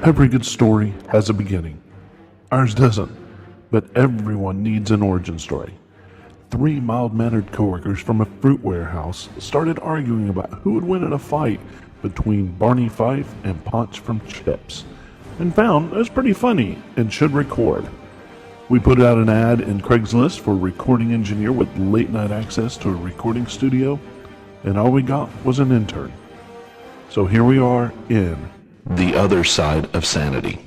Every good story has a beginning. Ours doesn't, but everyone needs an origin story. 3 mild-mannered coworkers from a fruit warehouse started arguing about who would win in a fight between Barney Fife and Ponch from Chips, and found it was pretty funny and should record. We put out an ad in Craigslist for a recording engineer with late-night access to a recording studio, and all we got was an intern. So here we are in The Other Side of Sanity.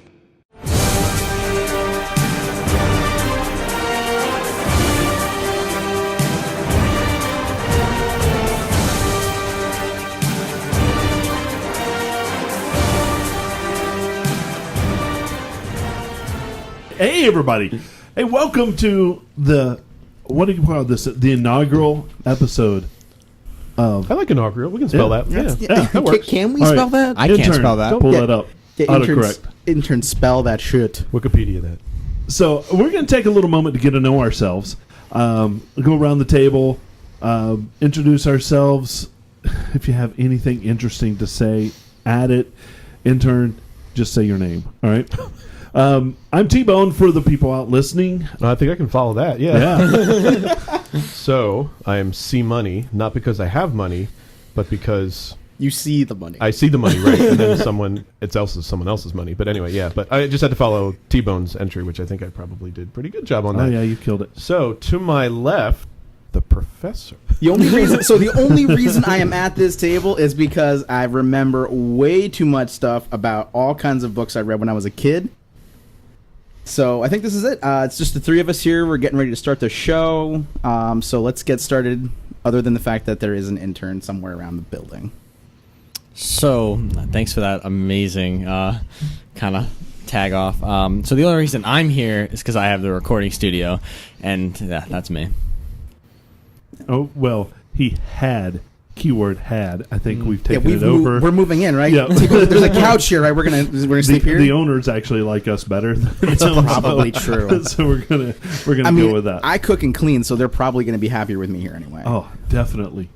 Hey everybody! Hey, welcome to the what do you call this? The inaugural episode of. I like inaugural. We can spell that. Yeah, that works. Can we spell that? I can't spell that. Pull that up. Autocorrect. Intern, spell that shit. Wikipedia that. So we're going to take a little moment to get to know ourselves. Go around the table, introduce ourselves. If you have anything interesting to say, add it. Intern, just say your name. All right. I'm T-Bone for the people out listening. I think I can follow that. Yeah. So I am C Money, not because I have money, but because You see the money. I see the money, right? And then someone else's money. But anyway, yeah. But I just had to follow T-Bone's entry, which I think I probably did a pretty good job on that. Oh yeah, you killed it. So to my left, the professor. The only reason I am at this table is because I remember way too much stuff about all kinds of books I read when I was a kid. So I think this is it. It's just the three of us here. We're getting ready to start the show. So let's get started, other than the fact that there is an intern somewhere around the building. So, thanks for that amazing kind of tag off. So the only reason I'm here is because I have the recording studio, and yeah, that's me. Oh, well, he had. Keyword had. I think we've taken it over. We're moving in, right? Yeah. There's a couch here, right? We're gonna sleep here. The owners actually like us better. It's probably true. So we're gonna go with that. I cook and clean, so they're probably gonna be happier with me here anyway. Oh, definitely.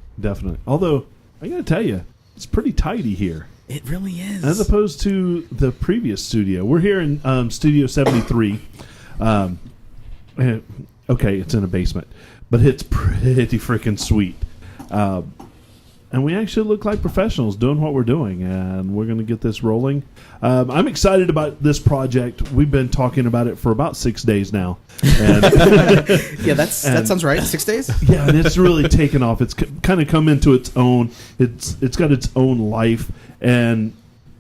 Although I gotta tell you, it's pretty tidy here. It really is. As opposed to the previous studio. We're here in Studio 73. Okay, it's in a basement, but it's pretty freaking sweet. And we actually look like professionals doing what we're doing, and we're going to get this rolling. I'm excited about this project. We've been talking about it for about 6 days now. And yeah, that sounds right. 6 days? Yeah, and it's really taken off. It's kind of come into its own. It's got its own life, and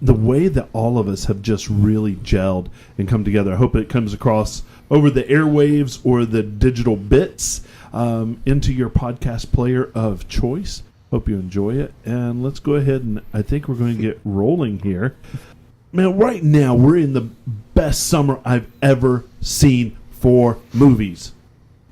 the way that all of us have just really gelled and come together. I hope it comes across over the airwaves or the digital bits into your podcast player of choice. Hope you enjoy it, and let's go ahead and I think we're going to get rolling here. Man, right now we're in the best summer I've ever seen for movies.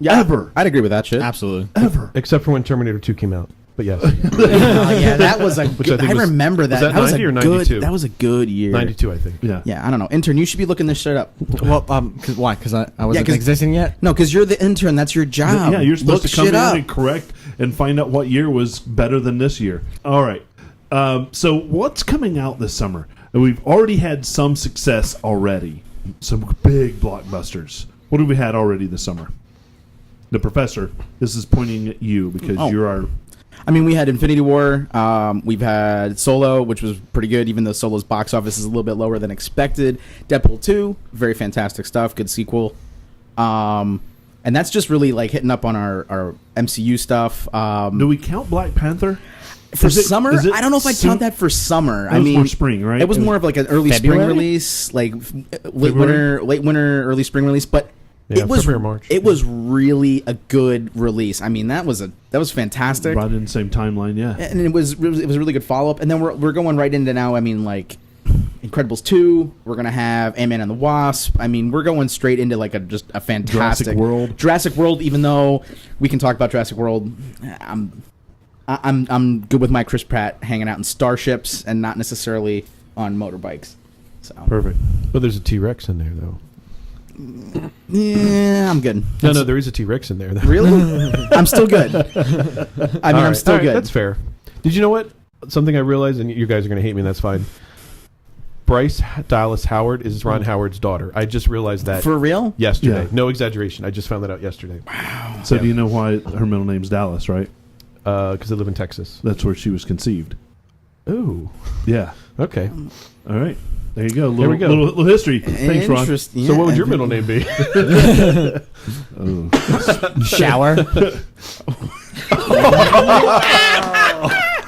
Yeah, ever. I'd agree with that shit. Absolutely. Ever. Except for when Terminator 2 came out. But yes. Yeah, that was a good, I remember that. Was that 90 or 92? That was a good year. 92, I think. Yeah. Yeah, I don't know. Intern, you should be looking this shit up. Well, why? Because I wasn't existing yet? No, because you're the intern. That's your job. Yeah, you're supposed to come in up and correct and find out what year was better than this year. All right. So what's coming out this summer? We've already had some success already. Some big blockbusters. What have we had already this summer? The professor, this is pointing at you because you're our... I mean, we had Infinity War. We've had Solo, which was pretty good, even though Solo's box office is a little bit lower than expected. Deadpool 2, very fantastic stuff. Good sequel. And that's just really like hitting up on our MCU stuff. Do we count Black Panther? For summer? I don't know if I count that for summer. It was more spring, right? It was more of like an early spring release, like late winter, early spring release. But yeah, it was February, March. It was really a good release. I mean, that was fantastic. Brought in the same timeline, yeah. And it was a really good follow up. And then we're going right into now. I mean, like Incredibles 2. We're gonna have Ant-Man and the Wasp. I mean, we're going straight into like just a fantastic Jurassic World. Even though we can talk about Jurassic World, I'm good with my Chris Pratt hanging out in starships and not necessarily on motorbikes. So perfect. But there's a T-Rex in there, though. Yeah, I'm good. No, there is a T-Rex in there, though. Really? I'm still good. I'm still good. That's fair. Did you know what? Something I realized, and you guys are going to hate me, and that's fine. Bryce Dallas Howard is Ron Howard's daughter. I just realized that For real? yesterday. Yeah. No exaggeration. I just found that out yesterday. So do you know why her middle name's Dallas, right? Because I live in Texas. That's where she was conceived. Ooh. Yeah. Okay. All right. There you go. There we go. Little history. Thanks, Ron. Interesting. So what would your middle name be? Shower.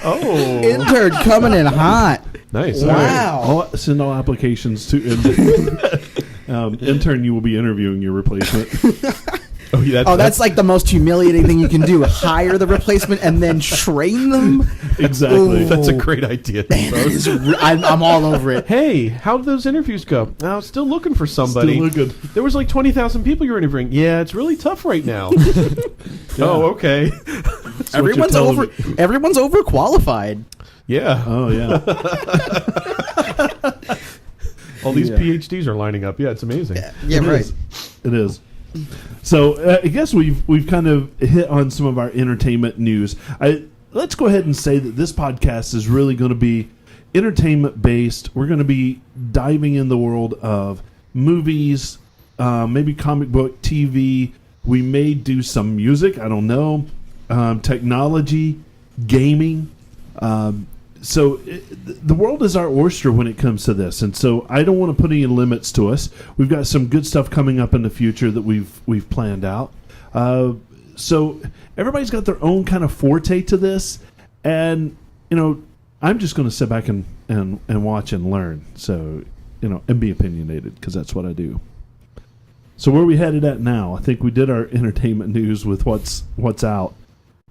Oh. Intern coming in hot. Nice. Wow. Send all applications to intern. You will be interviewing your replacement. Oh, yeah, That's like the most humiliating thing you can do. Hire the replacement and then train them. Exactly. That's a great idea. I'm all over it. Hey, how did those interviews go? I'm still looking for somebody. Still looking. There was like 20,000 people you're interviewing. Yeah, it's really tough right now. Oh, okay. Everyone's overqualified. Yeah. Oh yeah. All these PhDs are lining up. Yeah, it's amazing. Yeah, right. It is. So I guess we've kind of hit on some of our entertainment news. Let's go ahead and say that this podcast is really going to be entertainment based. We're going to be diving in the world of movies, maybe comic book, TV. We may do some music. I don't know. Technology, gaming. The world is our oyster when it comes to this, and so I don't want to put any limits to us. We've got some good stuff coming up in the future that we've planned out. So everybody's got their own kind of forte to this, and I'm just going to sit back and watch and learn. So and be opinionated because that's what I do. So where are we headed at now? I think we did our entertainment news with what's out.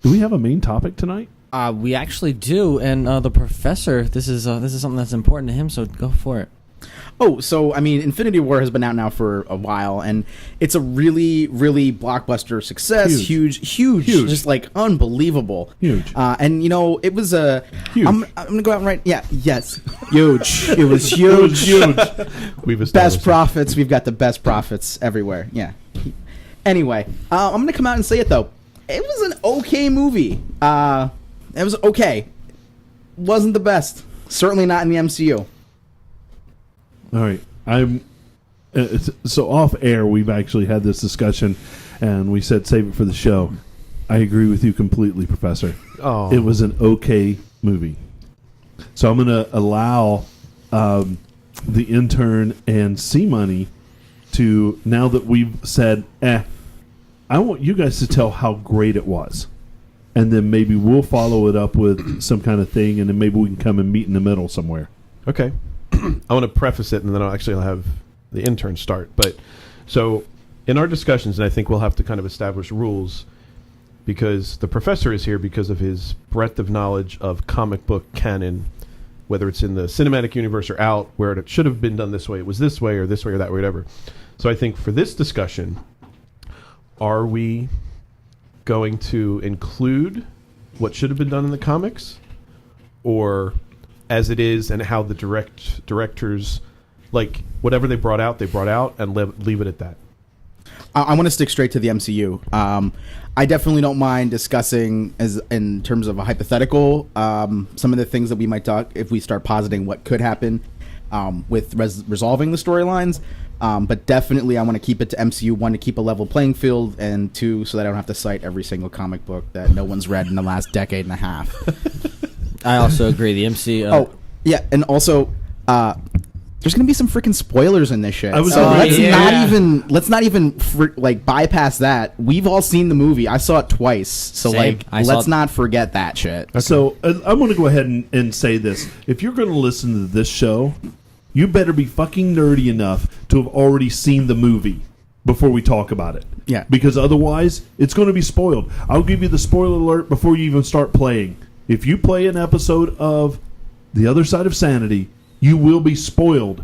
Do we have a main topic tonight? We actually do, and the professor. This is something that's important to him. So go for it. Oh, so I mean, Infinity War has been out now for a while, and it's a really, really blockbuster success. Huge, just like unbelievable. Huge. And it was a. Huge. I'm gonna go out and write. Yeah, yes, huge. It was huge. Huge. We've established Best it. profits. We've got the best profits everywhere. Yeah. Anyway, I'm gonna come out and say it though. It was an okay movie. It was okay. Wasn't the best. Certainly not in the MCU. All right. So off air, we've actually had this discussion, and we said save it for the show. I agree with you completely, Professor. Oh. It was an okay movie. So I'm going to allow the intern and C-Money to, now that we've said, I want you guys to tell how great it was. And then maybe we'll follow it up with some kind of thing, and then maybe we can come and meet in the middle somewhere. Okay. I want to preface it, and then I'll have the intern start. But so in our discussions, and I think we'll have to kind of establish rules, because the professor is here because of his breadth of knowledge of comic book canon, whether it's in the cinematic universe or out, where it should have been done this way, it was this way or that way, or whatever. So I think for this discussion, are we going to include what should have been done in the comics, or as it is, and how the directors, like whatever they brought out, and leave it at that? I want to stick straight to the MCU. I definitely don't mind discussing, as in terms of a hypothetical, some of the things that we might talk if we start positing what could happen with resolving the storylines. But definitely I want to keep it to MCU, one, to keep a level playing field, and two, so that I don't have to cite every single comic book that no one's read in the last decade and a half. I also agree. The MCU. Oh, yeah, and also, there's gonna be some freaking spoilers in this shit. Let's not even bypass that. We've all seen the movie. I saw it twice, so Same. let's not forget that shit. Okay. So I'm going to go ahead and say this. If you're going to listen to this show, you better be fucking nerdy enough to have already seen the movie before we talk about it. Yeah. Because otherwise, it's going to be spoiled. I'll give you the spoiler alert before you even start playing. If you play an episode of The Other Side of Sanity, you will be spoiled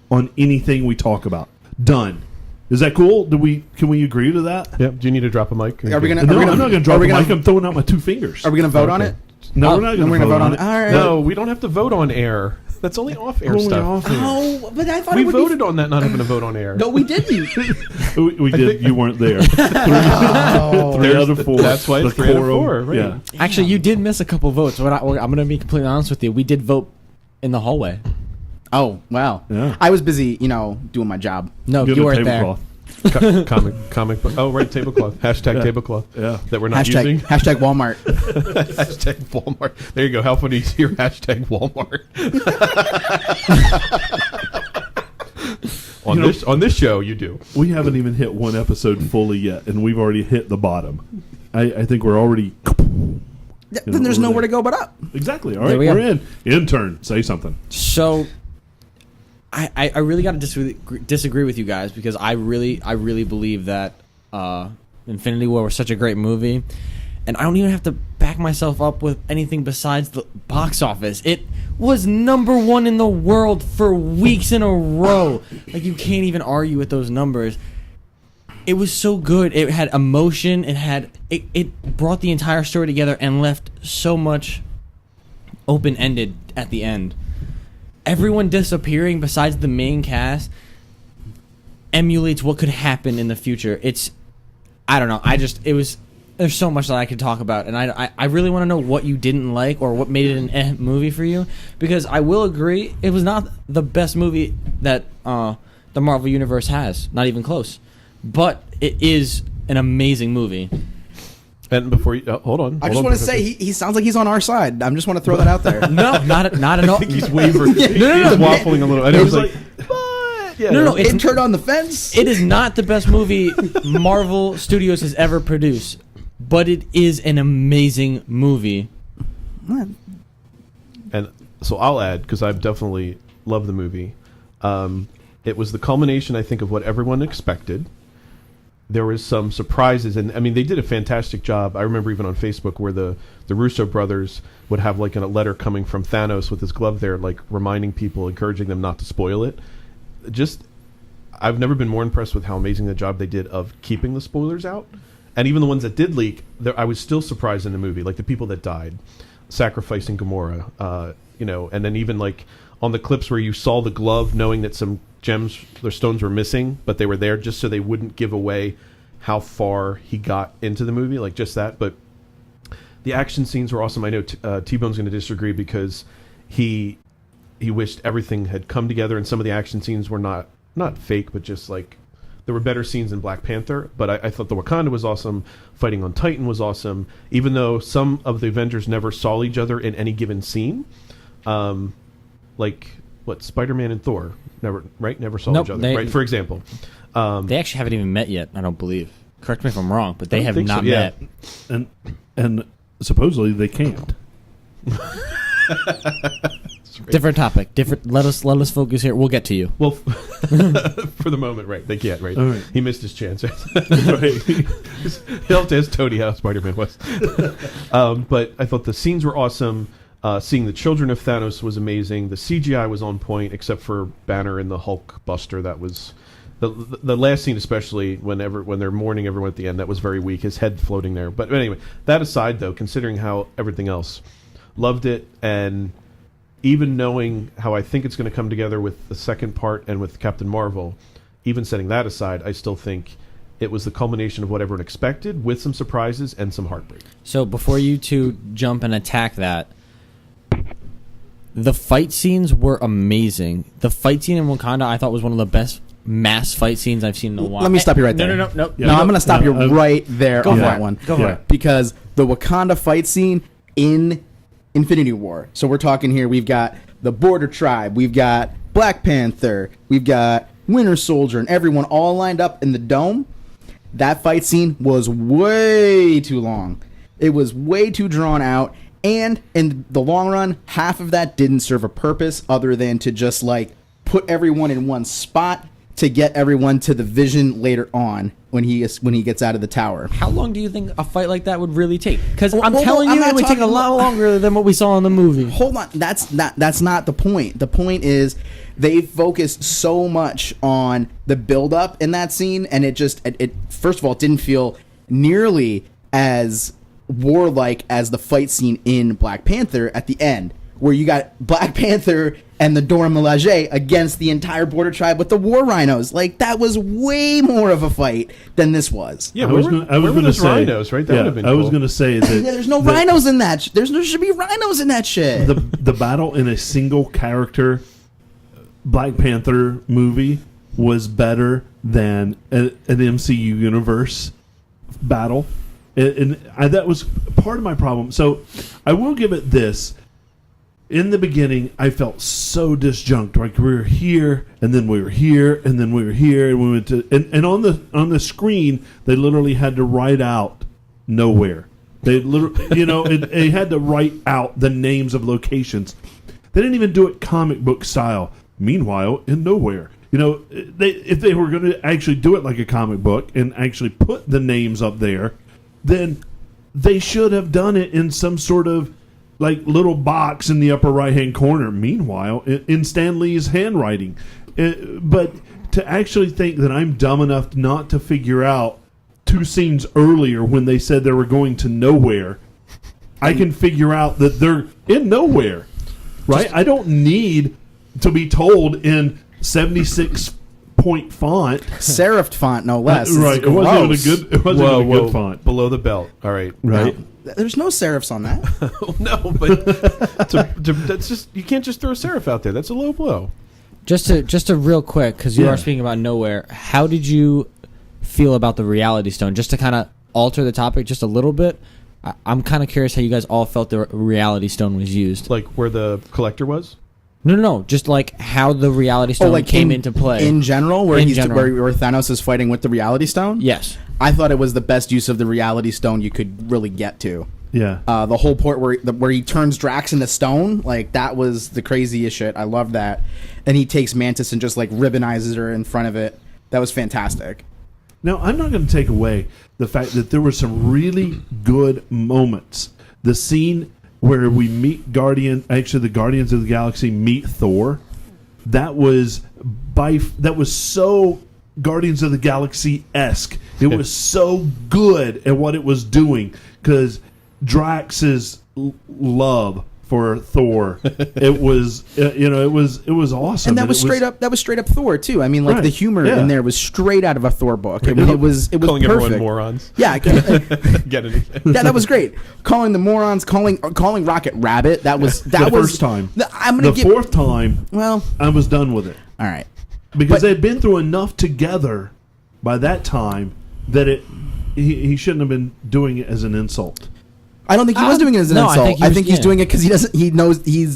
on anything we talk about. Done. Is that cool? Can we agree to that? Yeah. Do you need to drop a mic? Are we gonna? No, I'm not going to drop the mic. I'm throwing out my two fingers. Are we gonna vote on it? No, we're not going to vote on it. All right. No, we don't have to vote on air. That's only off-air Only stuff. off air. Oh, but I thought We it would voted on that not having a vote on air. No, we didn't. We did. You weren't there. Three out of four. That's why it's The 3 out of quorum. 4. Right. Yeah. Actually, you did miss a couple votes. I'm going to be completely honest with you. We did vote in the hallway. Oh, wow. Yeah. I was busy, doing my job. No, Good you with weren't there. tablecloth. comic book. Oh, right, tablecloth. Hashtag tablecloth. Yeah. That we're not Hashtag, using. hashtag Walmart. Hashtag Walmart. There you go. How funny is your hashtag Walmart? On this show, you do. We haven't even hit one episode fully yet, and we've already hit the bottom. I think we're already. Then there's nowhere to go but up. Exactly. All There right, we we're go. in. Intern, say something. So, I really got to disagree with you guys because I really believe that Infinity War was such a great movie, and I don't even have to back myself up with anything besides the box office. It was #1 in the world for weeks in a row. Like, you can't even argue with those numbers. It was so good. It had emotion. It brought the entire story together and left so much open-ended at the end. Everyone disappearing besides the main cast emulates what could happen in the future. I don't know. There's so much that I could talk about, and I really want to know what you didn't like or what made it an movie for you, because I will agree it was not the best movie that the Marvel Universe has, not even close. But it is an amazing movie. And before you hold on, I just want to say he sounds like he's on our side. I just want to throw that out there. No, not at all. I think he's wavering. No, He's waffling a little. And it was like, but yeah, No, it's Intern on the fence. It is not the best movie Marvel Studios has ever produced, but it is an amazing movie. And so I'll add, because I've definitely loved the movie. It was the culmination, I think, of what everyone expected. There was some surprises, and I mean, they did a fantastic job. I remember even on Facebook where the Russo brothers would have like a letter coming from Thanos with his glove there, like reminding people, encouraging them not to spoil it. I've never been more impressed with how amazing the job they did of keeping the spoilers out. And even the ones that did leak, I was still surprised in the movie, like the people that died, sacrificing Gamora, and then even like on the clips where you saw the glove, knowing that some gems or stones were missing, but they were there just so they wouldn't give away how far he got into the movie, like just that. But the action scenes were awesome. I know T-Bone's going to disagree because he wished everything had come together, and some of the action scenes were not fake, but just like there were better scenes in Black Panther. But I thought the Wakanda was awesome. Fighting on Titan was awesome, even though some of the Avengers never saw each other in any given scene. Like what, Spider-Man and Thor never saw Nope, each other, right? For example, They actually haven't even met yet, I don't believe. Correct me if I'm wrong, but they have not yeah. met. And supposedly they can't. Different topic. Let us focus here. We'll get to you. Well, for the moment, right? They can't, right? All right. He missed his chance. Right. He'll have to ask Tony how Spider-Man was. But I thought the scenes were awesome. Seeing the children of Thanos was amazing. The CGI was on point, except for Banner and the Hulk Buster. That was the last scene, especially when they're mourning everyone at the end. That was very weak. His head floating there. But anyway, that aside, though, considering how everything else, loved it, and even knowing how I think it's going to come together with the second part and with Captain Marvel, even setting that aside, I still think it was the culmination of what everyone expected, with some surprises and some heartbreak. So before you two jump and attack that, the fight scenes were amazing. The fight scene in Wakanda, I thought, was one of the best mass fight scenes I've seen in a while. Let me stop you right there. No. Yeah. No, I'm going to stop you right there on for that it. one. Go for Yeah. it. Because the Wakanda fight scene in Infinity War. So we're talking here, we've got the Border Tribe, we've got Black Panther, we've got Winter Soldier, and everyone all lined up in the dome. That fight scene was way too long. It was way too drawn out. And in the long run, half of that didn't serve a purpose other than to just like put everyone in one spot to get everyone to the Vision later on when he gets out of the tower. How long do you think a fight like that would really take? Because Well, I'm well, telling I'm you, not it would take a talking lot about- longer than what we saw in the movie. Hold on, that's not the point. The point is they focused so much on the build up in that scene, and it first of all, it didn't feel nearly as warlike as the fight scene in Black Panther at the end, where you got Black Panther and the Dora Milaje against the entire Border Tribe with the war rhinos. Like, that was way more of a fight than this was. Yeah, I was going to say rhinos, right? That would have been I was cool. going to say that Yeah, there's no rhinos in that. There should be rhinos in that shit. the battle in a single character Black Panther movie was better than an MCU universe battle. That was part of my problem. So I will give it this. In the beginning, I felt so disjunct. Like we were here, and then we were here, and then we were here, and we went to. And on the screen, they literally had to write out nowhere. They literally, they had to write out the names of locations. They didn't even do it comic book style. Meanwhile, in nowhere, if they were going to actually do it like a comic book and actually put the names up there, then they should have done it in some sort of like little box in the upper right-hand corner. Meanwhile, in Stan Lee's handwriting. But to actually think that I'm dumb enough not to figure out 2 scenes earlier when they said they were going to nowhere, I can figure out that they're in nowhere, right? I don't need to be told in 76-point font. Serifed font, no less. Right. It wasn't even a good font. Below the belt. All right. Right. No, there's no serifs on that. No, but that's just, you can't just throw a serif out there. That's a low blow. Just to real quick, because you are speaking about nowhere. How did you feel about the Reality Stone? Just to kind of alter the topic just a little bit, I'm kind of curious how you guys all felt the Reality Stone was used. Like where the collector was? No. Just like how the Reality Stone came into play in general, where In he's general. where Thanos is fighting with the Reality Stone. Yes. I thought it was the best use of the Reality Stone you could really get to. Yeah. The whole part where he turns Drax into stone, like that was the craziest shit. I love that. And he takes Mantis and just like ribbonizes her in front of it. That was fantastic. Now, I'm not going to take away the fact that there were some really good moments. The scene where we meet the Guardians of the Galaxy meet Thor, that was so Guardians of the Galaxy-esque. It was so good at what it was doing because Drax's love for Thor, it was awesome. And that was straight up Thor too. I mean, like Right, the humor yeah. in there was straight out of a Thor book. It was Calling perfect. everyone morons. Yeah, Get it? yeah, that was great. Calling the morons, calling Rocket Rabbit. That was the first time. Fourth time, Well, I was done with it all right. because But- they'd been through enough together by that time that he shouldn't have been doing it as an insult. I don't think he was doing it as an no, I insult. think I he think was- he's yeah. doing it because he knows he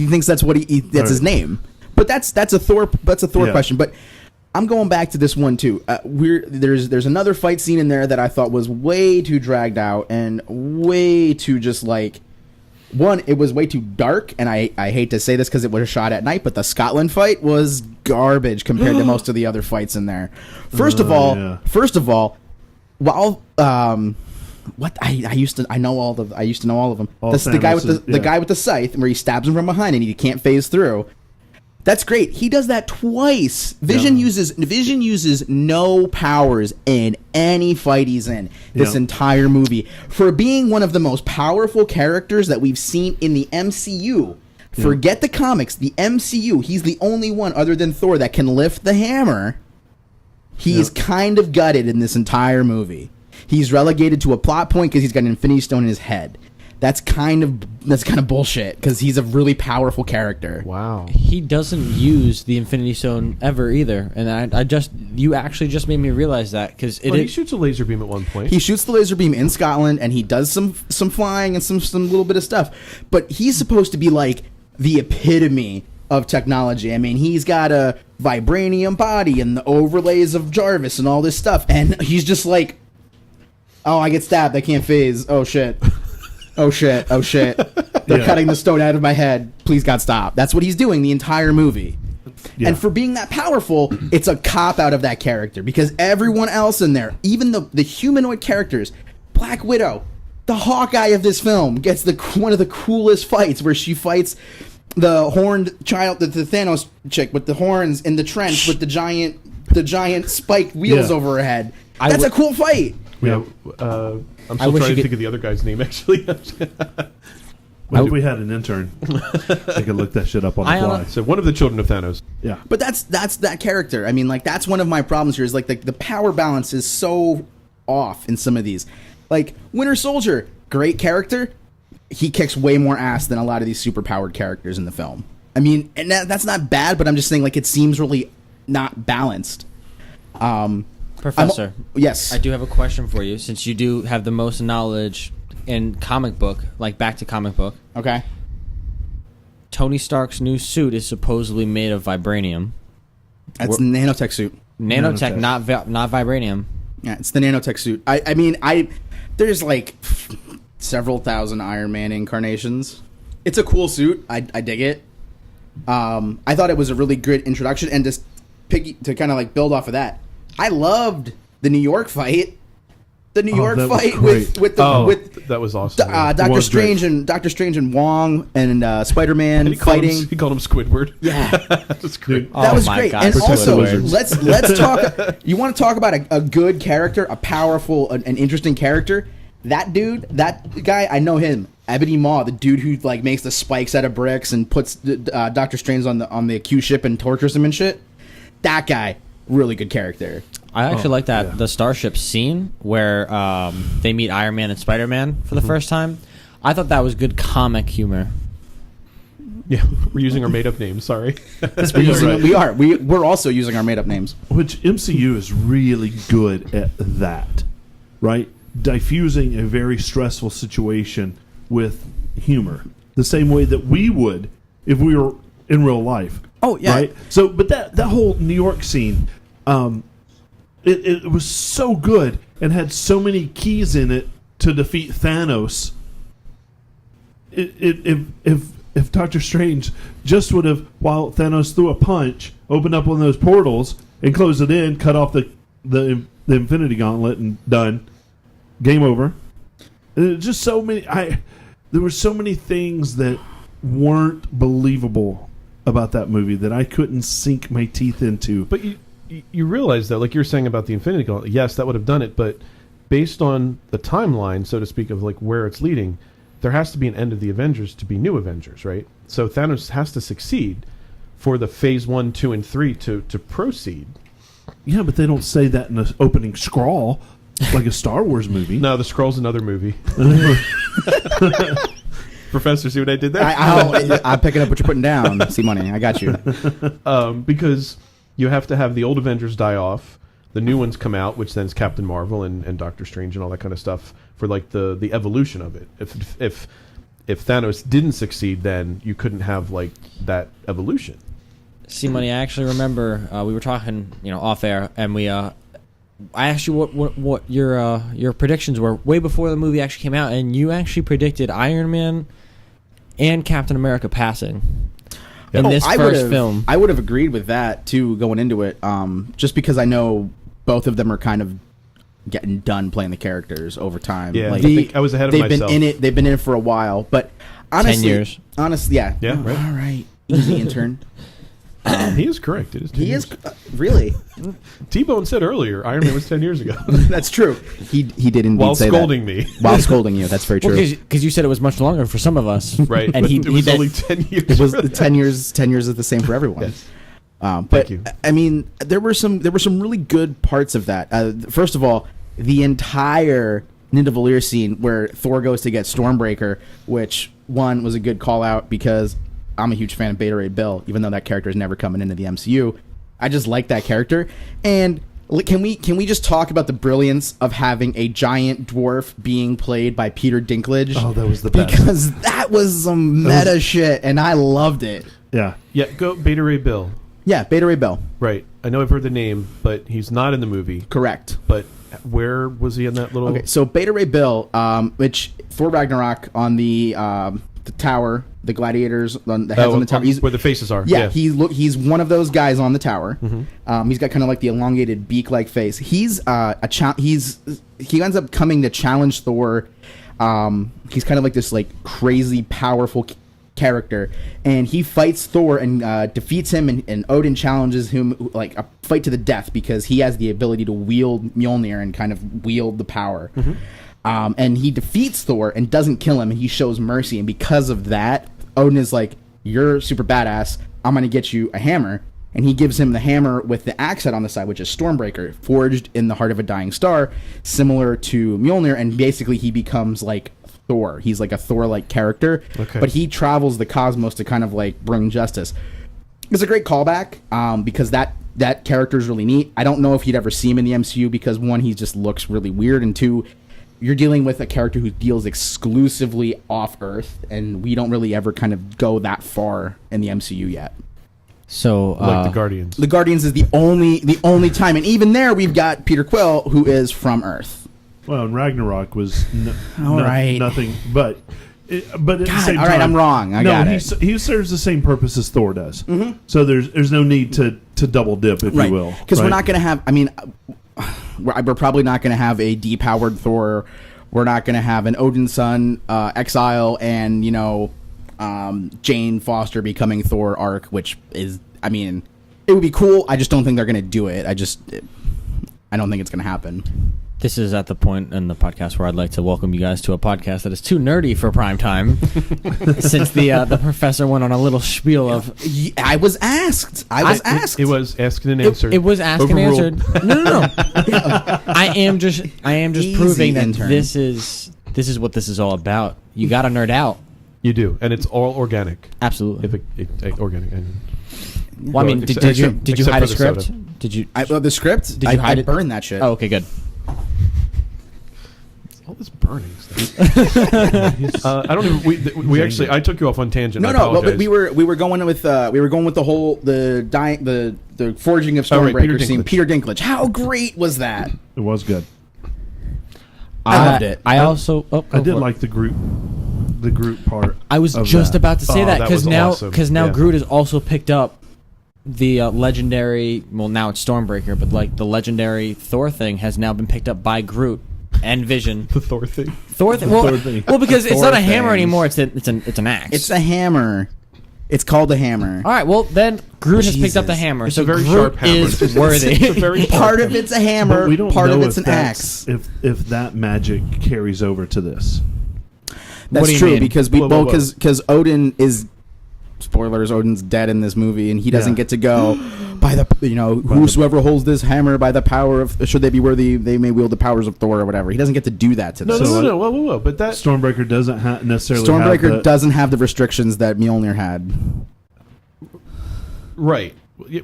thinks that's what that's his name. But that's a Thor Yeah. question. But I'm going back to this one too. There's another fight scene in there that I thought was way too dragged out and way too just like one. It was way too dark, and I hate to say this because it was shot at night, but the Scotland fight was garbage compared to most of the other fights in there. First of all, while what I used to know all of them. The guy with the guy with the scythe where he stabs him from behind and he can't phase through. That's great. He does that twice. Vision uses no powers in any fight he's in this entire movie. For being one of the most powerful characters that we've seen in the MCU. Forget the comics, the MCU. He's the only one other than Thor that can lift the hammer. He is kind of gutted in this entire movie. He's relegated to a plot point because he's got an Infinity Stone in his head. That's kind of bullshit because he's a really powerful character. Wow. He doesn't use the Infinity Stone ever either, and you actually just made me realize that because He shoots a laser beam at one point. He shoots the laser beam in Scotland, and he does some flying and some little bit of stuff. But he's supposed to be like the epitome of technology. I mean, he's got a vibranium body and the overlays of Jarvis and all this stuff, and he's just like, oh, I get stabbed. I can't phase. Oh, shit. Oh, shit. Oh, shit. They're cutting the stone out of my head. Please, God, stop. That's what he's doing the entire movie. Yeah. And for being that powerful, it's a cop-out of that character. Because everyone else in there, even the humanoid characters, Black Widow, the Hawkeye of this film, gets one of the coolest fights where she fights the horned child, the Thanos chick with the horns in the trench with the giant spiked wheels over her head. That's a cool fight. Yeah. I'm still trying to think of the other guy's name, actually. Well, if we had an intern, they could look that shit up on the fly. So one of the children of Thanos. Yeah. But that's that character. I mean, like, that's one of my problems here is, like, the power balance is so off in some of these. Like, Winter Soldier, great character. He kicks way more ass than a lot of these super-powered characters in the film. I mean, and that's not bad, but I'm just saying, like, it seems really not balanced. Professor, yes. I do have a question for you, since you do have the most knowledge in comic book, like back to comic book. Okay. Tony Stark's new suit is supposedly made of vibranium. That's the nanotech suit. Nanotech, not vibranium. Yeah, it's the nanotech suit. I mean, there's like several thousand Iron Man incarnations. It's a cool suit. I dig it. I thought it was a really good introduction, and just to kind of like build off of that. I loved the New York fight. The New York that was fight great. with that was awesome. Doctor was Strange great. and Doctor Strange and Wong and Spider-Man he called fighting. he called him Squidward. Yeah. That's great. Oh That was my great. God, And Protect also, the Wizards. let's talk. You want to talk about a good character, a powerful, an interesting character? That dude, that guy, I know him. Ebony Maw, the dude who like makes the spikes out of bricks and puts Doctor Strange on the Q ship and tortures him and shit. That guy, really good character. I actually like that the Starship scene where they meet Iron Man and Spider-Man for the first time. I thought that was good comic humor. Yeah, we're using our made up names. Sorry. We're also using our made up names. Which MCU is really good at that, right? Diffusing a very stressful situation with humor, the same way that we would if we were in real life. Oh, yeah. Right. So, but that whole New York scene, it was so good and had so many keys in it to defeat Thanos. If Doctor Strange just would have, while Thanos threw a punch, opened up one of those portals and closed it in, cut off the Infinity Gauntlet, and done. Game over. Just so many. There were so many things that weren't believable about that movie that I couldn't sink my teeth into. But you realize that, like you're saying about the Infinity Gauntlet, yes, that would have done it. But based on the timeline, so to speak, of like where it's leading, there has to be an end of the Avengers to be new Avengers, right? So Thanos has to succeed for the Phase 1, 2, and 3 to proceed. Yeah, but they don't say that in the opening scrawl like a Star Wars movie. No, the Scroll's another movie. Professor, see what I did there? I'm picking up what you're putting down. See money. I got you. Because you have to have the old Avengers die off, the new ones come out, which then is Captain Marvel and Doctor Strange and all that kind of stuff for like the evolution of it. If Thanos didn't succeed, then you couldn't have like that evolution. See, money. I actually remember we were talking, off air, and I asked you what your predictions were way before the movie actually came out, and you actually predicted Iron Man and Captain America passing in this first film. I would have agreed with that too going into it, just because I know both of them are kind of getting done playing the characters over time. Yeah, I think I was ahead of myself. They've been in it for a while, but honestly, 10 years. Honestly, yeah. Yeah, right. All right, easy intern. He is correct. It is 10 He years. is really. T-Bone said earlier, Iron Man was 10 years ago. That's true. He did indeed While say scolding that. me. While scolding you. That's very true. Because you said it was much longer for some of us, Right. And but he it was did- only 10 years. It was for the that. 10 years. 10 years is the same for everyone. Yes. But Thank you. I mean, there were some really good parts of that. First of all, the entire Nidavellir scene where Thor goes to get Stormbreaker, which one was a good call out because I'm a huge fan of Beta Ray Bill, even though that character is never coming into the MCU. I just like that character. And can we just talk about the brilliance of having a giant dwarf being played by Peter Dinklage? Oh, that was the best. Because that was some meta shit, and I loved it. Yeah. Yeah, go Beta Ray Bill. Yeah, Beta Ray Bill. Right. I know I've heard the name, but he's not in the movie. Correct. But where was he in that little... Okay, so Beta Ray Bill, which Thor Ragnarok on the tower, the gladiators, on the heads on the tower. Where the faces are. Yeah, he's one of those guys on the tower. Mm-hmm. He's got kind of like the elongated beak-like face. He ends up coming to challenge Thor. He's kind of like this like crazy powerful character, and he fights Thor and defeats him, and Odin challenges him like a fight to the death because he has the ability to wield Mjolnir and kind of wield the power. And he defeats Thor and doesn't kill him, and he shows mercy, and because of that, Odin is like, "You're super badass, I'm gonna get you a hammer," and he gives him the hammer with the axe head on the side, which is Stormbreaker, forged in the heart of a dying star, similar to Mjolnir, and basically he becomes like Thor. He's like a Thor-like character, Okay. but he travels the cosmos to kind of like bring justice. It's a great callback because that character is really neat. I don't know if you'd ever see him in the MCU because one, he just looks really weird, and two, you're dealing with a character who deals exclusively off Earth, and we don't really ever kind of go that far in the MCU yet. So Like the Guardians. The Guardians is the only time, and even there we've got Peter Quill, who is from Earth. Well, and Ragnarok was All right. nothing but. But at the same all right, time, I'm wrong. I got it. He serves the same purpose as Thor does. Mm-hmm. So there's no need to double dip, if you will. Because we're right? not going to have. I mean, we're probably not going to have a depowered Thor. We're not going to have an Odin's son exile, and Jane Foster becoming Thor arc, which is, I mean, it would be cool. I just don't think they're going to do it. I don't think it's going to happen. this is at the point in the podcast where I'd like to welcome you guys to a podcast that is too nerdy for prime time. Since the professor went on a little spiel of, I was asked. I was asked. It was asked and answered. it was asked and Overruled. answered. No. I am just Easy, proving that intern. this is what this is all about. You got to nerd out. You do, and it's all organic. Absolutely. Organic. And Well, I mean, did you except hide a for the script? soda. Did you? The script? Did you hide I it? burned that shit. Oh, okay, good. All this burning stuff. I don't even. We actually. I took you off on tangent. No, I no. apologize. But we were going with the whole the forging of Oh, right, Stormbreaker Peter scene. Dinklage. Peter Dinklage. How great was that? It was good. I loved it. I also. Oh, I go did for it. like the Groot part. I was of just that. about to say Oh, that that because was now awesome. now Yeah. Groot has also picked up the legendary. Well, now it's Stormbreaker, but like the legendary Thor thing has now been picked up by Groot and Vision. the Thor thing. Thor thing. Well, Thor thing. well, because it's Thor not a hammer things. anymore. It's an axe. It's a hammer. It's called a hammer. All right. Well, then Groot has picked up the Jesus. hammer. It's so a very Groot sharp hammer. is worthy. It's a very sharp Part of hammer. it's a hammer. But we don't Part know of it's if an that's- axe. If that magic carries over to this. That's do you true mean? because Whoa, whoa, whoa. because Odin is, spoilers, Odin's dead in this movie, and he doesn't Yeah. get to go by the whosoever holds this hammer by the power of, should they be worthy, they may wield the powers of Thor or whatever. He doesn't get to do that to No, this. no. Whoa. But that. Stormbreaker doesn't necessarily Stormbreaker have the, doesn't have the restrictions that Mjolnir had. Right.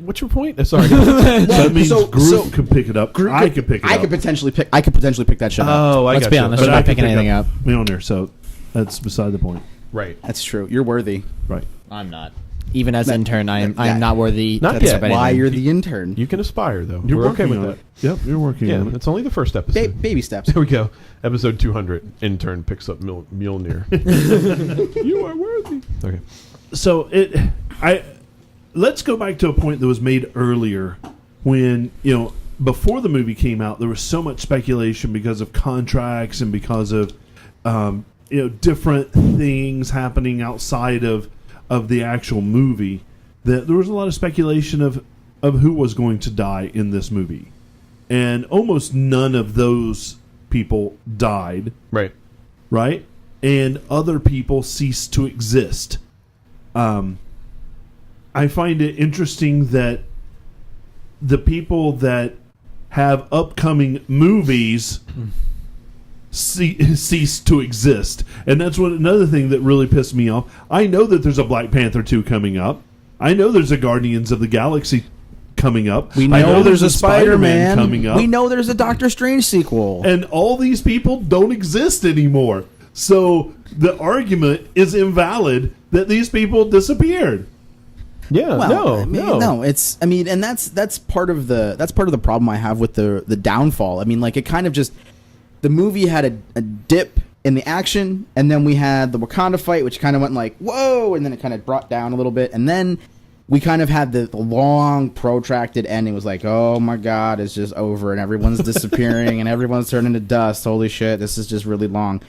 What's your point? Sorry. That means So- Groot so- could pick it up. I could pick it up. I could potentially pick that shit up. Oh, I Let's got be you. honest. But I'm I not could picking pick anything up. Mjolnir, so that's beside the point. Right. That's true. You're worthy. Right. I'm not. Even as That- intern, I am that- not worthy. Not to pick yet. up anything. Why you're the intern. You can aspire, though. You're We're working okay with on that. it. Yep, you're working Yeah, on it. it's only the first episode. Baby steps. There we go. Episode 200. Intern picks up Mjolnir. You are worthy. Okay. So let's go back to a point that was made earlier when, before the movie came out, there was so much speculation because of contracts and because of different things happening outside of the actual movie, that there was a lot of speculation of who was going to die in this movie. And almost none of those people died, Right. right? And other people ceased to exist. I find it interesting that the people that have upcoming movies cease to exist. And that's another thing that really pissed me off. I know that there's a Black Panther 2 coming up. I know there's a Guardians of the Galaxy coming up. We I know there's a Spider-Man coming up. We know there's a Doctor Strange sequel. And all these people don't exist anymore. So the argument is invalid that these people disappeared. Yeah. Well, no. It's and that's part of the problem I have with the downfall. I mean, like, it kind of just, the movie had a dip in the action, and then we had the Wakanda fight, which kind of went like, whoa, and then it kind of brought down a little bit, and then we kind of had the long protracted ending. It was like, oh my god, it's just over, and everyone's disappearing and everyone's turning to dust. Holy shit, this is just really long.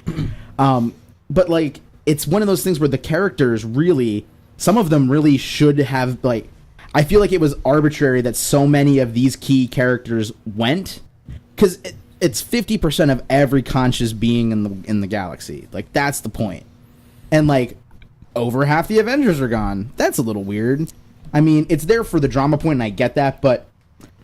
But like, it's one of those things where the characters really, some of them really should have, like, I feel like it was arbitrary that so many of these key characters went, because it's 50% of every conscious being in the galaxy. Like, that's the point. And like, over half the Avengers are gone. That's a little weird. I mean, it's there for the drama point, and I get that, but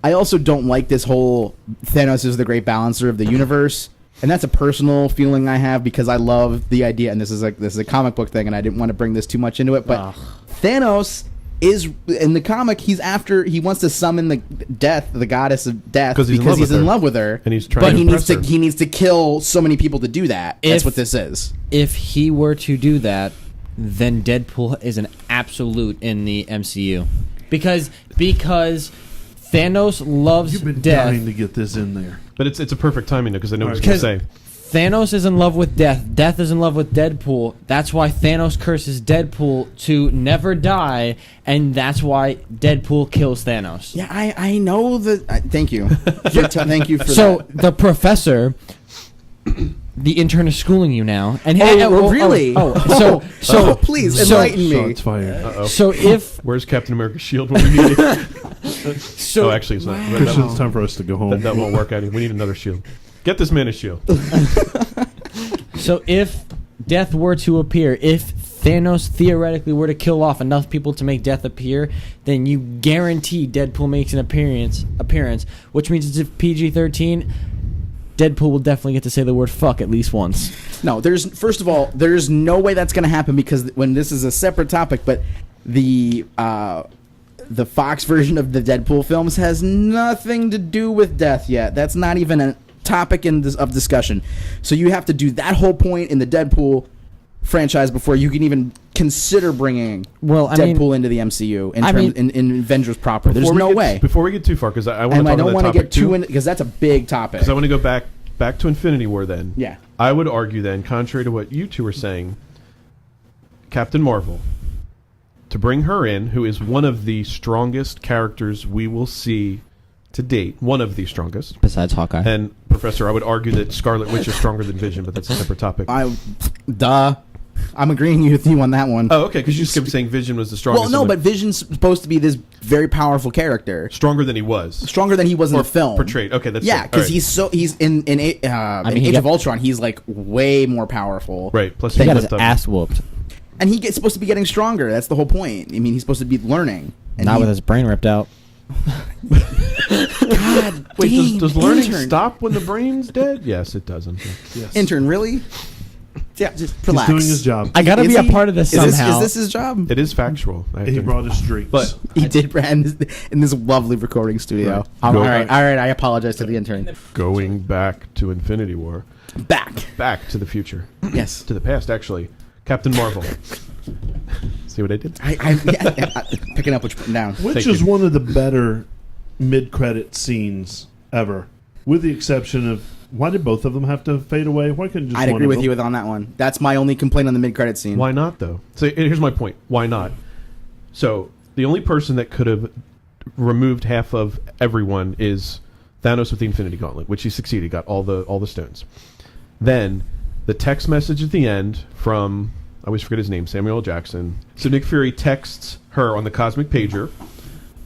I also don't like this whole Thanos is the great balancer of the universe. and that's a personal feeling I have because I love the idea, and this is a comic book thing, and I didn't want to bring this too much into it, but Thanos is in the comic. He wants to summon the goddess of death, because he's in love with her, and he's trying. But he needs to kill so many people to do that. That's what this is. If he were to do that, then Deadpool is an absolute in the MCU, because Thanos loves You've been death. dying to get this in there. But it's a perfect timing because I know what he's going to say. Thanos is in love with death. Death is in love with Deadpool. That's why Thanos curses Deadpool to never die, and that's why Deadpool kills Thanos. Yeah, I know that. Thank you. Thank you for that. So the professor, the intern is schooling you now, and really? So please enlighten me. Shots fired. So if where's Captain America's shield when we need it? so, Actually, it's not. Christian, it's time for us to go home. That won't work out. We need another shield. Get this man a shield. So if death were to appear, if Thanos theoretically were to kill off enough people to make death appear, then you guarantee Deadpool makes an appearance, which means it's a PG-13. Deadpool will definitely get to say the word fuck at least once. No, first of all, there's no way that's going to happen because when this is a separate topic, but the Fox version of the Deadpool films has nothing to do with death yet. That's not even a topic of discussion. So you have to do that whole point in the Deadpool franchise before you can even consider bringing Deadpool into the MCU in Avengers proper. There's no way. Before we get too far, because I want to talk I don't about want that to get topic too in because that's a big topic. Because I want to go back to Infinity War then. Yeah. I would argue then, contrary to what you two are saying, Captain Marvel, to bring her in, who is one of the strongest characters we will see to date, one of the strongest. Besides Hawkeye. And, Professor, I would argue that Scarlet Witch is stronger than Vision, but that's a separate topic. I'm agreeing with you on that one. Oh, okay, because you kept saying Vision was the strongest. Well, no, but Vision's supposed to be this very powerful character. Stronger than he was. Stronger than he was in the film. Portrayed. Okay, that's yeah, because he's in Age of Ultron, he's like way more powerful. Right, plus he got his ass whooped. And he's supposed to be getting stronger. That's the whole point. I mean, he's supposed to be learning. Not with his brain ripped out. God, wait, does learning stop when the brain's dead? Yes, it doesn't. Yes. Intern, really? Yeah, just relax. He's doing his job. I gotta be a part of this somehow. Is this his job? It is factual. He brought us drinks. But he did in this lovely recording studio. Right. All right. I apologize to the intern. Going back to Infinity War. Back to the future. Yes. To the past, actually. Captain Marvel. See what I did? Picking up what you're putting down. Which is one of the better mid-credit scenes ever, with the exception of why did both of them have to fade away? Why couldn't just I'd one agree of with them? you on that one. That's my only complaint on the mid-credit scene. Why not, though? So here's my point. Why not? So the only person that could have removed half of everyone is Thanos with the Infinity Gauntlet, which he succeeded, got all the stones. Then the text message at the end from, I always forget his name, Samuel L. Jackson. So Nick Fury texts her on the cosmic pager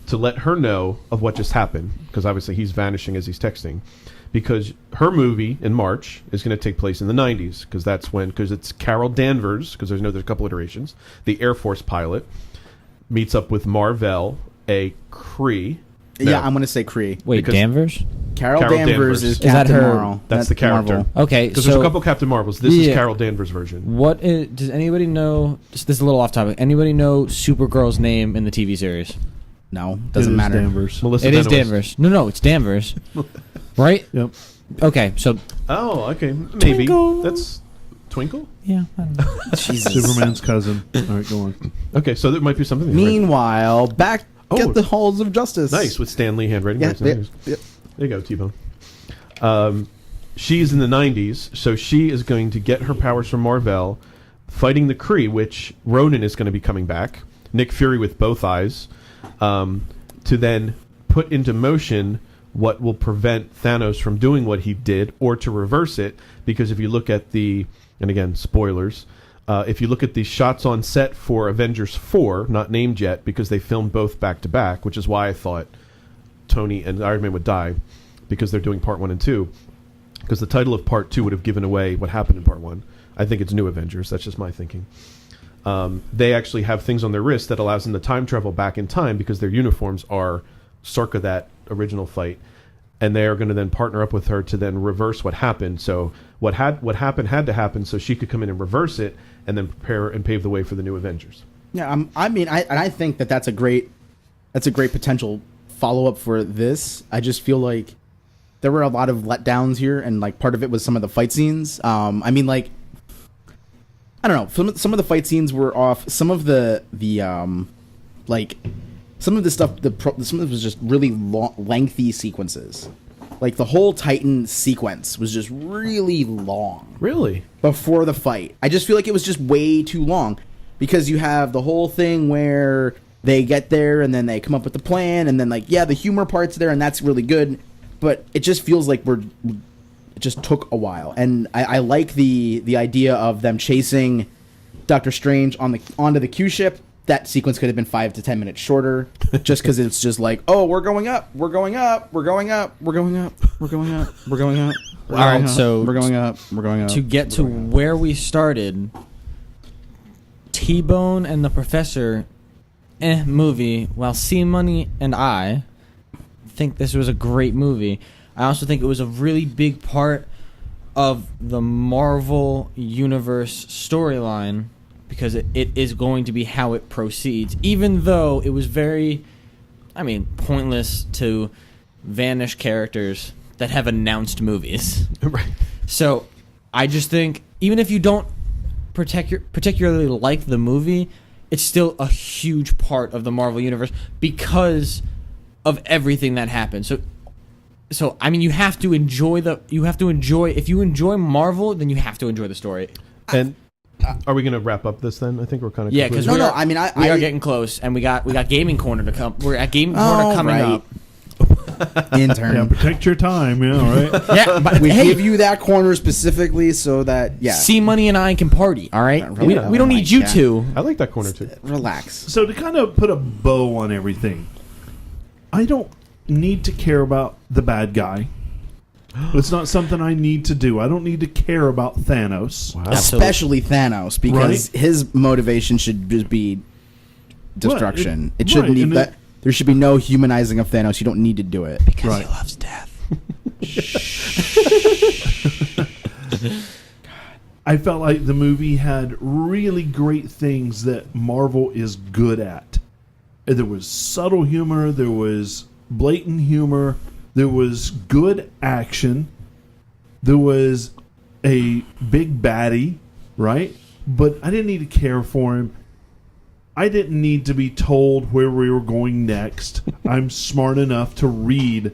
to let her know of what just happened, because obviously he's vanishing as he's texting, because her movie in March is going to take place in the 90s, because it's Carol Danvers, because there's a couple iterations, the Air Force pilot, meets up with Mar-Vell, a Kree. Yeah, I'm going to say Kree. Wait, Danvers? Carol Danvers is that Captain her? Marvel. That's the character. Marvel. Okay, because there's a couple Captain Marvels. This is Carol Danvers' version. Does anybody know? This is a little off topic. Anybody know Supergirl's name in the TV series? No, doesn't matter. Danvers. Melissa It is Benoist. Danvers. No, it's Danvers. Right? Yep. Okay, so Oh, okay, maybe Twinkle. That's Twinkle. yeah. I don't know. Jesus. Superman's cousin. All right, go on. Okay, so there might be something there. Right? Meanwhile, back at the halls of justice. Nice with Stan Lee handwriting. Yeah, Right, there you go, T-Bone. She's in the 90s, so she is going to get her powers from Mar-Vell, fighting the Kree, which Ronan is going to be coming back. Nick Fury with both eyes, to then put into motion what will prevent Thanos from doing what he did, or to reverse it. Because if you look at and again, spoilers, if you look at the shots on set for Avengers 4, not named yet, because they filmed both back to back, which is why I thought Tony and Iron Man would die, because they're doing part 1 and 2. Because the title of part 2 would have given away what happened in part 1. I think it's New Avengers. That's just my thinking. They actually have things on their wrists that allows them to time travel back in time, because their uniforms are circa that original fight. and they are going to then partner up with her to then reverse what happened. So what happened had to happen, so she could come in and reverse it, and then prepare and pave the way for the new Avengers. Yeah, I think that's a great potential follow up for this. I just feel like there were a lot of letdowns here, and like part of it was some of the fight scenes. I mean, like, I don't know, some of the fight scenes were off. Some of the like some of the stuff, some of it was just really lengthy sequences. Like the whole Titan sequence was just really long. Really? Before the fight, I just feel like it was just way too long, because you have the whole thing where they get there and then they come up with the plan, and then like, yeah, the humor part's there and that's really good, but it just feels like it just took a while. And I like the idea of them chasing Doctor Strange onto the Q ship. That sequence could have been 5 to 10 minutes shorter, just because it's just like, oh, we're going up, we're going up, we're going up, we're going up, we're going up, we're going up. All right, so we're going up, we're going up. To get to where we started, T-Bone and the Professor movie, while C-Money and I think this was a great movie, I also think it was a really big part of the Marvel Universe storyline, because it is going to be how it proceeds, even though it was very, pointless to vanish characters that have announced movies. Right. So I just think, even if you don't particularly like the movie, it's still a huge part of the Marvel Universe because of everything that happened. So you have to enjoy if you enjoy Marvel, then you have to enjoy the story. And are we going to wrap up this then? I think we're kind of because we are getting close, and we got Gaming Corner to come. We're at Gaming Corner coming up. Intern. Yeah, protect your time, right? Yeah, but we give you that corner specifically so that C-Money and I can party. All right, we don't need you two. I like that corner too. Relax. So to kind of put a bow on everything, I don't need to care about the bad guy. It's not something I need to do. I don't need to care about Thanos. Wow. Especially Thanos, because his motivation should just be destruction. It shouldn't need that. There should be no humanizing of Thanos. You don't need to do it. Because he loves death. I felt like the movie had really great things that Marvel is good at. There was subtle humor. There was blatant humor. There was good action. There was a big baddie, right? But I didn't need to care for him. I didn't need to be told where we were going next. I'm smart enough to read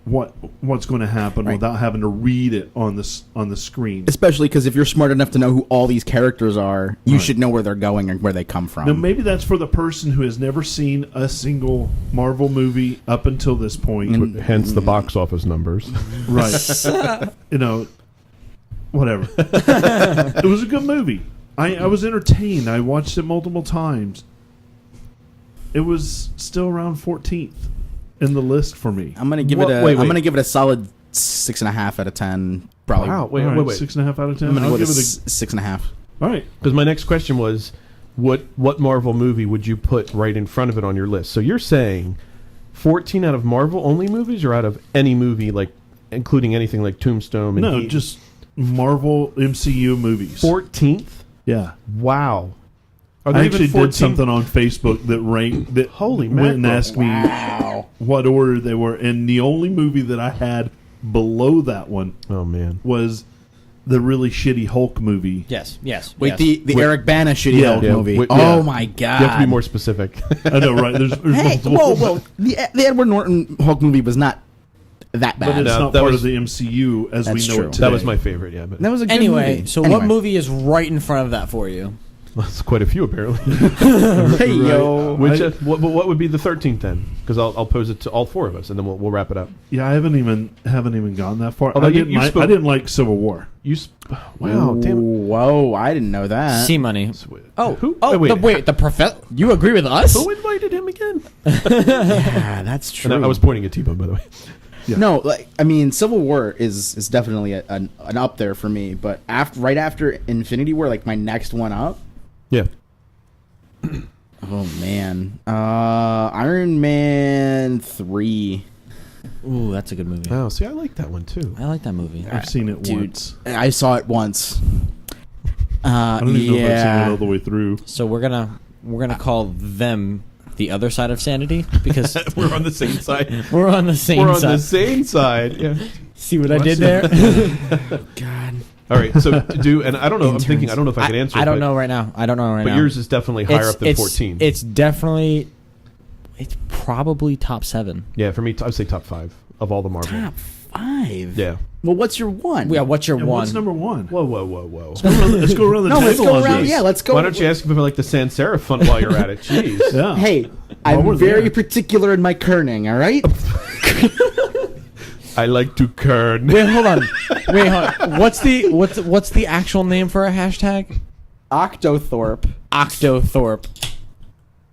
what's going to happen without having to read it on the screen. Especially because if you're smart enough to know who all these characters are, you should know where they're going and where they come from. Now, maybe that's for the person who has never seen a single Marvel movie up until this point. Hence the box office numbers. Right. Whatever. It was a good movie. I was entertained. I watched it multiple times. It was still around 14th in the list for me. I'm gonna give it I'm gonna give it a solid 6.5 out of 10. Probably. Wow. Wait. 6.5 out of 10. I'm gonna I'll give give it it a 6.5. All right. Because my next question was, what Marvel movie would you put right in front of it on your list? So you're saying 14 out of Marvel only movies, or out of any movie, like including anything like Tombstone? And just Marvel MCU movies. 14th. Yeah. Wow. I actually did something on Facebook that ranked that. Holy went and mackerel. asked me what order they were, and the only movie that I had below that one, was the really shitty Hulk movie. Yes. Wait, the Eric Bana shitty Hulk movie. Oh my god! You have to be more specific. I know, right? There's hey, whoa! The Edward Norton Hulk movie was not that bad. But it's not part of the MCU as we know it today. That was my favorite. Yeah, but that was a good movie. So what movie is right in front of that for you? That's quite a few, apparently. Hey, yo. What would be the 13th then? Because I'll pose it to all four of us, and then we'll wrap it up. Yeah, I haven't even gone that far. Although I didn't like Civil War. Wow, damn it. Whoa, I didn't know that. C-Money. Oh, who? Wait, the professor. You agree with us? Who invited him again? Yeah, that's true. And I was pointing at T-Bone, by the way. Yeah. No, Civil War is definitely an up there for me. But right after Infinity War, my next one up. Yeah. Oh man, Iron Man 3. Ooh, that's a good movie. Oh, see, I like that one too. I like that movie. I've seen it Dude, once. I saw it once. I don't even know if I've seen it all the way through. So we're gonna call them the other side of sanity because We're on the same side. we're on the same We're on side. the same side. Yeah. See what I did there? God. All right. So to do, and I don't know. I'm thinking. I don't know if I can answer. I don't but, know right now. I don't know right But now. yours is definitely higher up than 14. It's definitely. It's probably top 7. Yeah, for me, I'd say top 5 of all the Marvel. Top 5. Yeah. Well, what's your one? Yeah, what's your And one? what's number one? Whoa, whoa, whoa, whoa. Let's go around the No, table let's go on around. this. Yeah, let's go. Why don't you ask me for like the sans serif font while you're at it? Jeez. Yeah. Hey, While we're I'm very there. particular in my kerning. All right. I like to kern. Wait, hold on. What's the actual name for a hashtag? Octothorpe. Octothorpe.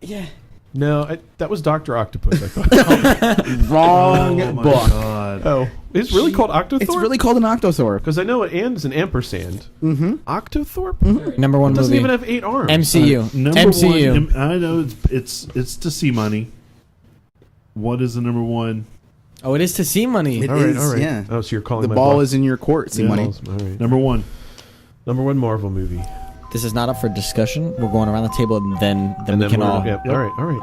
Yeah. No, that was Dr. Octopus, I thought. Wrong Oh my book. God. Oh. It's really called Octothorpe? It's really called an Octothorpe. Because I know it ends in ampersand. Mm-hmm. Octothorpe? Number one It doesn't movie. even have 8 arms. MCU. Number MCU. one. I know it's to see money. What is the number one? Oh, it is to see money. It All right, is, all right. yeah. Oh, so you're calling The my ball bluff. is in your court. See Yeah. money. All right. Number one. Number 1 Marvel movie. This is not up for discussion. We're going around the table, and then we can we're- all Yep. All right, all right.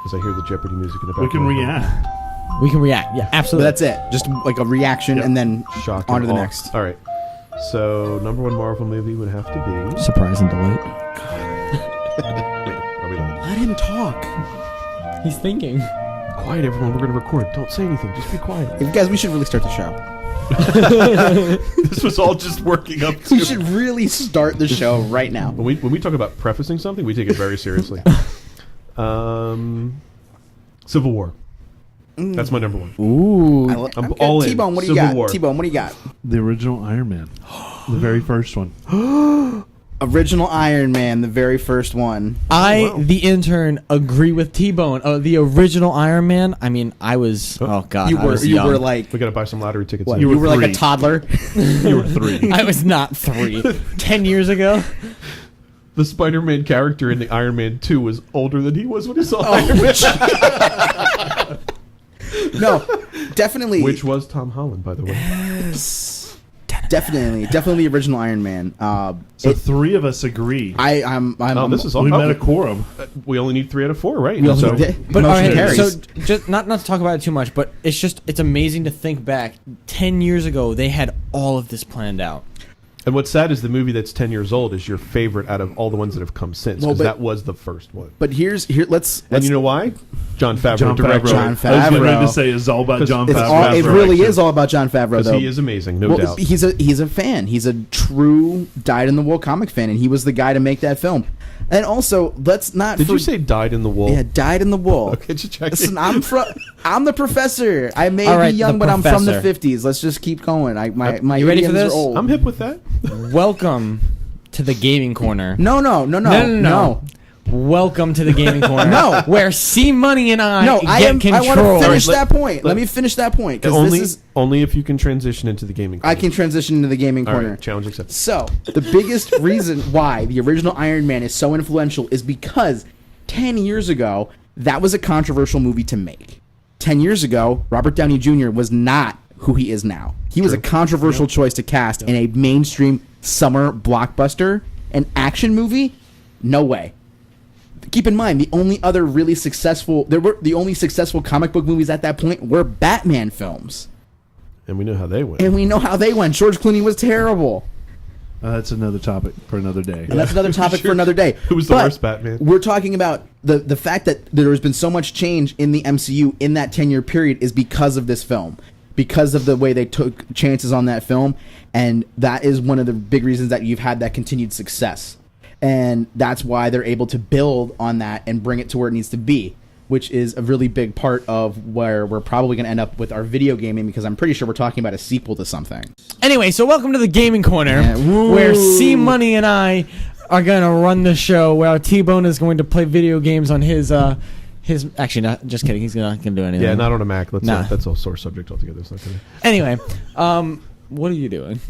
As I hear the Jeopardy music in the We background. can react. we can react. Yeah, But absolutely. that's it. Just like a reaction, Yep. and then Shock on and to the awe. next. All right. So, number 1 Marvel movie would have to be... Surprise and delight. Wait, are we done? Let him talk. He's thinking. Quiet, everyone. We're going to record. Don't say anything. Just be quiet. Hey, guys, we should really start the show. This was all just working up We should really start the show right now. When we talk about prefacing something, we take it very seriously. Civil War. That's my number 1. Ooh. I'm all in. T-Bone, what do you Civil got? War. T-Bone, what do you got? The original Iron Man. The very first one. Original Iron Man, the very first one. The intern, agree with T-Bone. Oh, the original Iron Man. I mean, I was. Oh God, You I were was you young. were like We got to buy some lottery tickets. what? here. You were like a 3. toddler. You were 3. I was not 3. 10 years ago. The Spider-Man character in the Iron Man 2 was older than he was when he saw Oh, Iron Man. No, definitely. Which was Tom Holland, by the way. Definitely the original Iron Man. So 3 of us agree. I'm Oh, this is all. We met a okay. quorum. We only need 3 out of 4, right? We also So- did. But all Motion right, carries. so just not to talk about it too much, but it's amazing to think back. 10 years ago, they had all of this planned out. And what's sad is the movie that's 10 years old is your favorite out of all the ones that have come since, Well, because but- that was the first one. But let's And you know why? John Favreau John directed. Favreau. John I was getting ready Favreau. to say it's all about 'Cause John it's Favreau. it really is all about John Favreau, Because though. he is amazing, no Well, doubt. he's a fan. He's a true dyed-in-the-wool comic fan, and he was the guy to make that film. And also, let's not. Did you say dyed in the wool? Yeah, dyed in the wool. Okay, just checking. Listen, I'm the professor. I may All right, be young, the but I'm from the professor. 50s. Let's just keep going. My You ready for idioms this? Are old. I'm hip with that. Welcome to the gaming corner. No. Welcome to the gaming corner. No. Where C Money and I No, get I want control. to finish Let- that point. let- Let me finish that point because Only, this is. only if you can transition into the gaming. I can transition into the gaming All corner. right, challenge accepted. So, the biggest reason why the original Iron Man is so influential is because 10 years ago, that was a controversial movie to make. 10 years ago, Robert Downey Jr. was not who he is now. He was a controversial choice to cast in a mainstream summer blockbuster, an action movie. No way. Keep in mind, the only successful comic book movies at that point were Batman films. And we know how they went. And we know how they went. George Clooney was terrible. That's another topic for another day. And that's another topic for another day. Who was the But worst Batman? We're talking about the fact that there has been so much change in the MCU in that 10-year period is because of this film. Because of the way they took chances on that film. And that is one of the big reasons that you've had that continued success. And that's why they're able to build on that and bring it to where it needs to be, which is a really big part of where we're probably going to end up with our video gaming, because I'm pretty sure we're talking about a sequel to something. Anyway, so welcome to the gaming corner, Yeah, woo. where C Money and I are going to run the show, where T-Bone is going to play video games on his actually, not just kidding, he's not going to do anything. Yeah, not on a Mac. That's Nah. that's a sore subject altogether. It's not gonna. Anyway, what are you doing?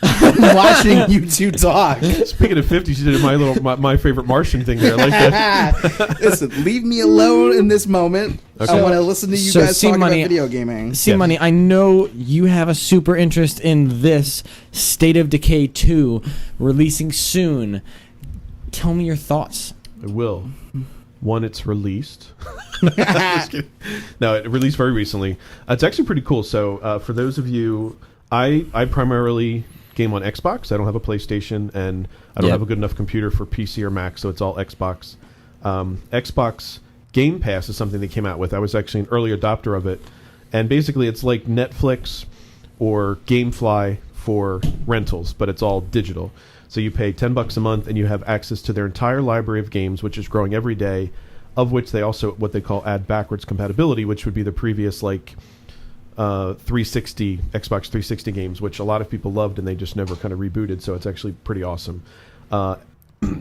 I'm watching you two talk. Speaking of 50s, you did my favorite Martian thing there. I like that. Listen, leave me alone in this moment. Okay. I want to listen to you So, guys talk about C-Money- video gaming. See, Yes. Money, I know you have a super interest in this State of Decay 2 releasing soon. Tell me your thoughts. I will. One, it's released. Just kidding. No, it released very recently. It's actually pretty cool. So for those of you, I primarily game on Xbox. I don't have a PlayStation, and I don't Yep. have a good enough computer for PC or Mac, so it's all Xbox. Xbox Game Pass is something they came out with. I was actually an early adopter of it. And basically it's like Netflix or GameFly for rentals, but it's all digital. So you pay $10 a month and you have access to their entire library of games, which is growing every day, of which they also, what they call add backwards compatibility, which would be the previous 360, Xbox 360 games, which a lot of people loved and they just never kind of rebooted. So it's actually pretty awesome.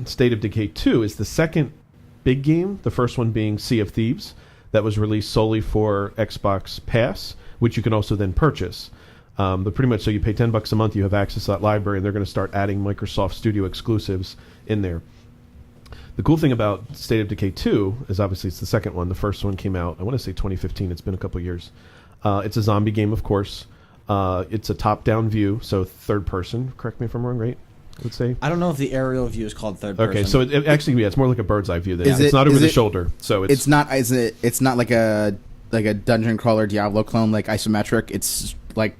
State of Decay 2 is the second big game, the first one being Sea of Thieves, that was released solely for Xbox Pass, which you can also then purchase. But pretty much, so you pay $10 a month, you have access to that library, and they're going to start adding Microsoft Studio exclusives in there. The cool thing about State of Decay 2 is obviously it's the second one. The first one came out, I want to say 2015. It's been a couple years. It's a zombie game, of course. It's a top-down view, so third person. Correct me if I'm wrong, right? I would say. I don't know if the aerial view is called third person. Okay, so it actually, yeah, it's more like a bird's eye view. Is It's it- not over is the it- shoulder, so It's not. It's not like a dungeon crawler Diablo clone, like isometric. It's like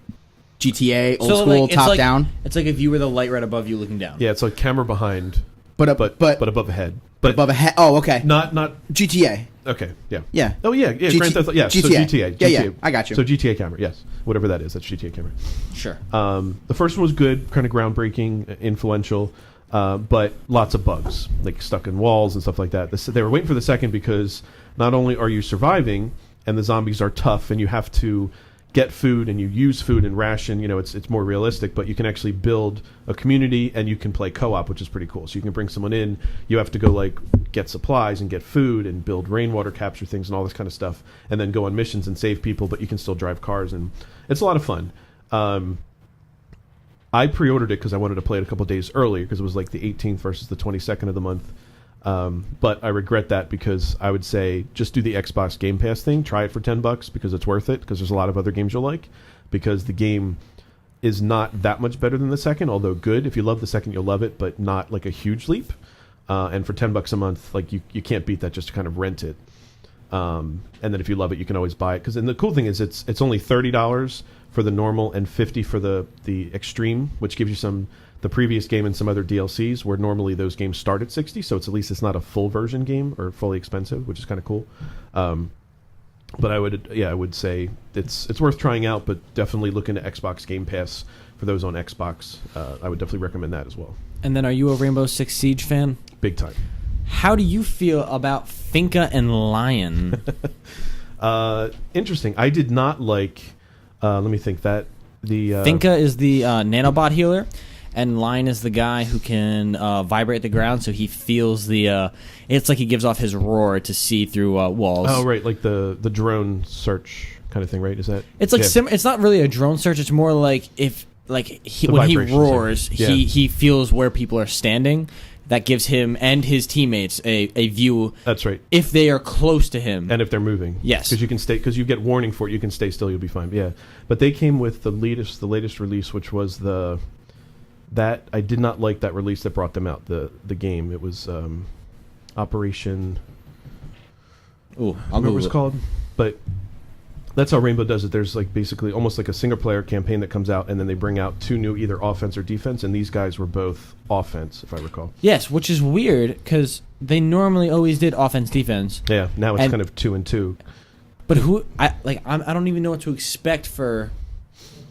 GTA old So, school like, it's top like- down. It's like if you were the light right above you looking down. Yeah, it's like camera behind, But but above a head. But above a head. Oh, okay. not GTA. okay. Yeah. Yeah. Oh yeah. Grand Theft. Yeah. So GTA. GTA. Yeah, yeah. I got you. So GTA camera. Yes. Whatever that is. That's GTA camera. Sure. The first one was good, kind of groundbreaking, influential, but lots of bugs, like stuck in walls and stuff like that. They were waiting for the second because not only are you surviving, and the zombies are tough, and you have to get food and you use food and ration. You know, it's more realistic, but you can actually build a community and you can play co-op, which is pretty cool. So you can bring someone in. You have to go like get supplies and get food and build rainwater capture things and all this kind of stuff, and then go on missions and save people. But you can still drive cars, and it's a lot of fun. I pre-ordered it because I wanted to play it a couple days earlier because it was like the 18th versus the 22nd of the month. But I regret that because I would say just do the Xbox Game Pass thing. Try it for $10 because it's worth it, because there's a lot of other games you'll like, because the game is not that much better than the second, although good. If you love the second, you'll love it, but not like a huge leap. And for $10 a month, like you can't beat that just to kind of rent it. And then if you love it, you can always buy it. And the cool thing is it's only $30 for the normal and $50 for the extreme, which gives you the previous game and some other DLCs, where normally those games start at $60. So at least it's not a full version game or fully expensive, which is kind of cool. But I would say it's worth trying out, but definitely look into Xbox Game Pass for those on Xbox. I would definitely recommend that as well. And then, are you a Rainbow Six Siege fan? Big time. How do you feel about Finka and Lion? Interesting. I did not like. Let me think. That the Finka is the nanobot healer, and Lion is the guy who can vibrate the ground, so he feels the. It's like he gives off his roar to see through walls. Oh right, like the drone search kind of thing, right? Is that? It's like yeah. it's not really a drone search. It's more like when he vibrations, roars, yeah. he feels where people are standing. That gives him and his teammates a view. That's right. If they are close to him, And if they're moving, Yes. because you can stay, because you get warning for it. You can stay still. You'll be fine. Yeah, but they came with the latest release, which was that I did not like that release that brought them out the game. It was Operation. ooh, I remember what it's called, but that's how Rainbow does it. There's like basically almost like a single player campaign that comes out, and then they bring out two new either offense or defense, and these guys were both offense, if I recall. Yes, which is weird because they normally always did offense defense. Yeah, now it's And- kind of 2 and 2. But I don't even know what to expect for.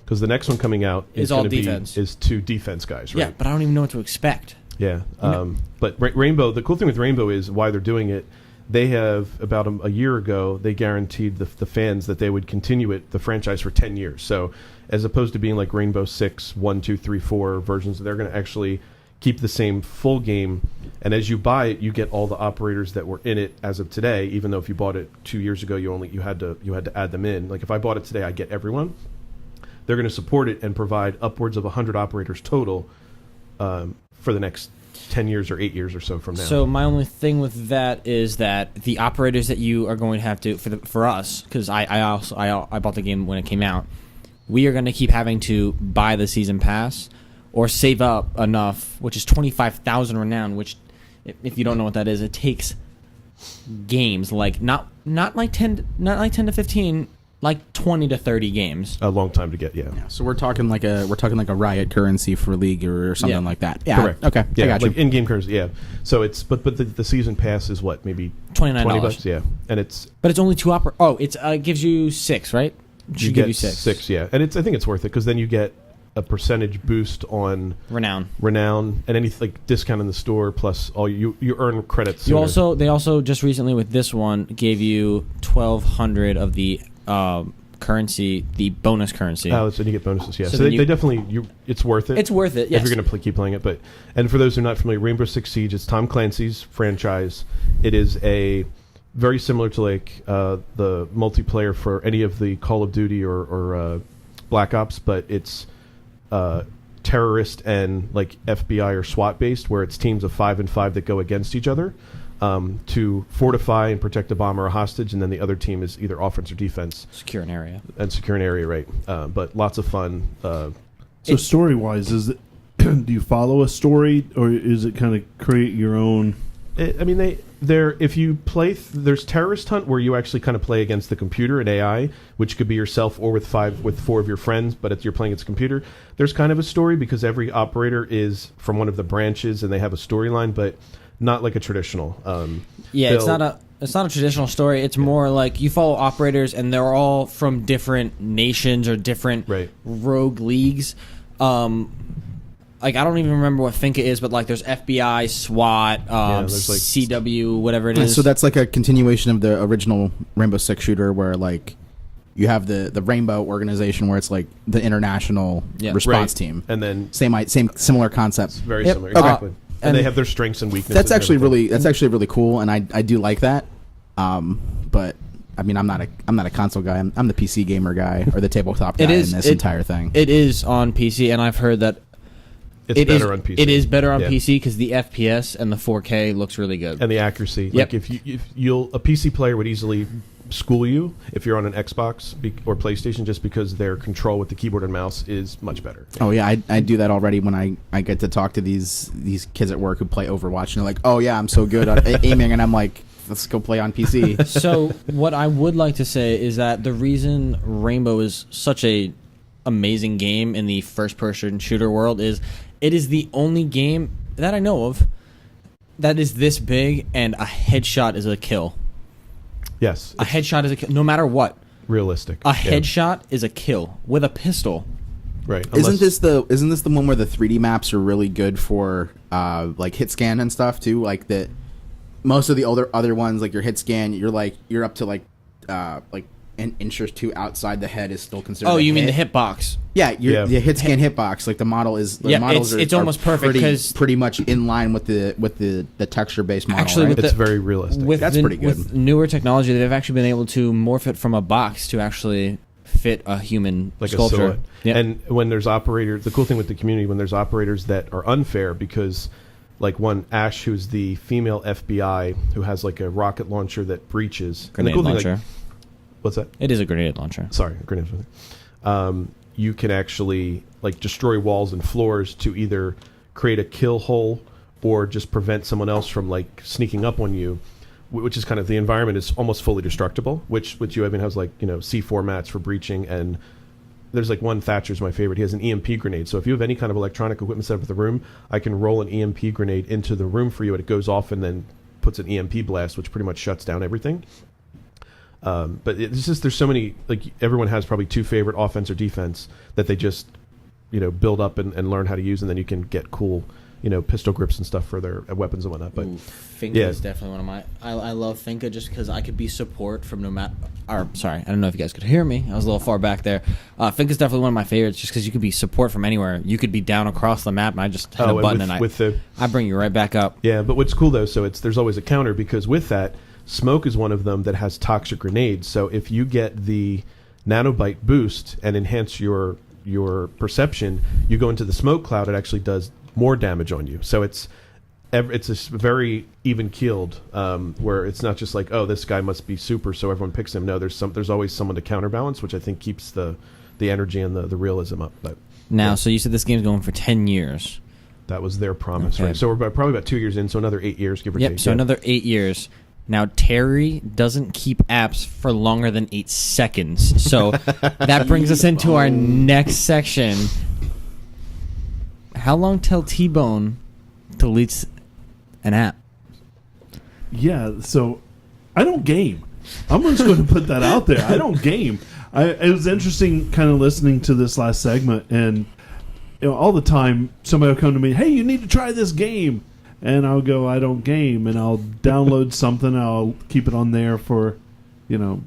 Because the next one coming out Is is all going to be defense. is two defense guys, right? Yeah, but I don't even know what to expect. Yeah. know- But Rainbow, the cool thing with Rainbow is why they're doing it. They have, about a year ago, they guaranteed the fans that they would continue the franchise for 10 years. So as opposed to being like Rainbow Six 1, 2, 3, 4 versions, they're going to actually keep the same full game. And as you buy it, you get all the operators that were in it as of today, even though if you bought it 2 years ago, you had to add them in. Like if I bought it today, I get everyone. they're going to support it and provide upwards of 100 operators total for the next 10 years or 8 years or so from now. So my only thing with that is that the operators that you are going to have to for us, because I bought the game when it came out, we are going to keep having to buy the season pass or save up enough, which is 25,000 renown. Which, if you don't know what that is, it takes games like not like 10 to 15. Like 20 to 30 games. A long time to get, yeah. So we're talking like a Riot currency for League or something like that. Yeah. Correct. Okay. Yeah, I got like you. in-game currency, yeah. So it's but the season pass is what, maybe $29. $20, yeah. And it's But it's only 2 it gives you 6, right? It should give you 6. 6, yeah. And I think it's worth it because then you get a percentage boost on Renown and any like discount in the store plus all you earn credits. They sooner. also just recently with this one gave you 1,200 of the currency, the bonus currency. Oh, so you get bonuses, yeah. So So they definitely, it's worth it. It's worth it, yes. If you're going to keep playing it. And for those who are not familiar, Rainbow Six Siege is Tom Clancy's franchise. It is a very similar to like the multiplayer for any of the Call of Duty or Black Ops, but it's terrorist and like FBI or SWAT based, where it's teams of 5 and 5 that go against each other. To fortify and protect a bomb or a hostage, and then the other team is either offense or defense. Secure an area. And secure an area, right. But lots of fun. So story-wise, is it, do you follow a story, or is it kind of create your own? If you play, there's Terrorist Hunt, where you actually kind of play against the computer and AI, which could be yourself or with 4 of your friends, but you're playing against a computer. There's kind of a story because every operator is from one of the branches and they have a storyline, but not like a traditional. It's not a traditional story. It's more like you follow operators, and they're all from different nations or different rogue leagues. Like I don't even remember what Finca is, but like there's FBI, SWAT, there's like CW, whatever it is. So that's like a continuation of the original Rainbow Six shooter, where like you have the Rainbow organization, where it's like the international response team, and then same similar concept. Very similar, Okay. exactly. And they have their strengths and weaknesses. That's actually really cool, and I do like that. But I mean, I'm not a console guy. I'm the PC gamer guy or the tabletop guy in this entire thing. It is on PC, and I've heard that it's better on PC. It is better on PC because the FPS and the 4K looks really good, and the accuracy. Yep. Like if you'll a PC player would easily school you if you're on an Xbox or PlayStation, just because their control with the keyboard and mouse is much better. Oh yeah, I do that already when I get to talk to these kids at work who play Overwatch, and they're like, "Oh yeah, I'm so good at aiming," and I'm like, "Let's go play on PC." So what I would like to say is that the reason Rainbow is such a amazing game in the first-person shooter world is it is the only game that I know of that is this big and a headshot is a kill. Yes, a headshot is a kill, no matter what. Realistic. A headshot is a kill with a pistol. Right. Isn't this the one where the 3D maps are really good for like hit scan and stuff too? Like that, most of the other ones, like your hit scan, you're up to like an inch or two outside the head is still considered. Oh, you mean hit. the hitbox? Yeah, the hit scan hitbox. Like the model is. The models it's almost perfect because pretty much in line with the texture based model. Actually, right? it's very realistic. That's pretty good. With newer technology, they've actually been able to morph it from a box to actually fit a human like sculpture. A silhouette. Yep. And when there's operators, the cool thing with the community, when there's operators that are unfair, because like one Ash, who's the female FBI, who has like a rocket launcher that breaches. Grenade and the cool launcher. Thing, what's that? It is a grenade launcher. Sorry, grenade launcher. You can actually like destroy walls and floors to either create a kill hole or just prevent someone else from like sneaking up on you, which is kind of the environment is almost fully destructible. Which you even has like C4 mats for breaching, and there's like one Thatcher's my favorite. He has an EMP grenade. So if you have any kind of electronic equipment set up in the room, I can roll an EMP grenade into the room for you, and it goes off and then puts an EMP blast, which pretty much shuts down everything. But it's just there's so many, like everyone has probably two favorite, offense or defense, that they just build up and learn how to use, and then you can get cool pistol grips and stuff for their weapons and whatnot. But Finca is definitely one of my. I love Finca just because I could be support from no matter. Or sorry, I don't know if you guys could hear me. I was a little far back there. Finca's definitely one of my favorites just because you could be support from anywhere. You could be down across the map, and I just hit a button I bring you right back up. Yeah, but what's cool though, so there's always a counter, because with that, smoke is one of them that has toxic grenades. So if you get the nanobite boost and enhance your your perception, you go into the smoke cloud, it actually does more damage on you. So it's a very even keeled, where it's not just like, oh, this guy must be super, so everyone picks him. No, there's always someone to counterbalance, which I think keeps the energy and the realism up. But Now, so you said this game's going for 10 years. that was their promise, Okay. right? So we're probably about 2 years in, so another 8 years, give or take. Yep, so Yeah. another 8 years. Now, Terry doesn't keep apps for longer than 8 seconds. So that brings us into our next section. How long till T-Bone deletes an app? Yeah, so I don't game. I'm just going to put that out there. I don't game. It was interesting kind of listening to this last segment, and all the time somebody will come to me, hey, you need to try this game. And I'll go, I don't game, and I'll download something, I'll keep it on there for, 2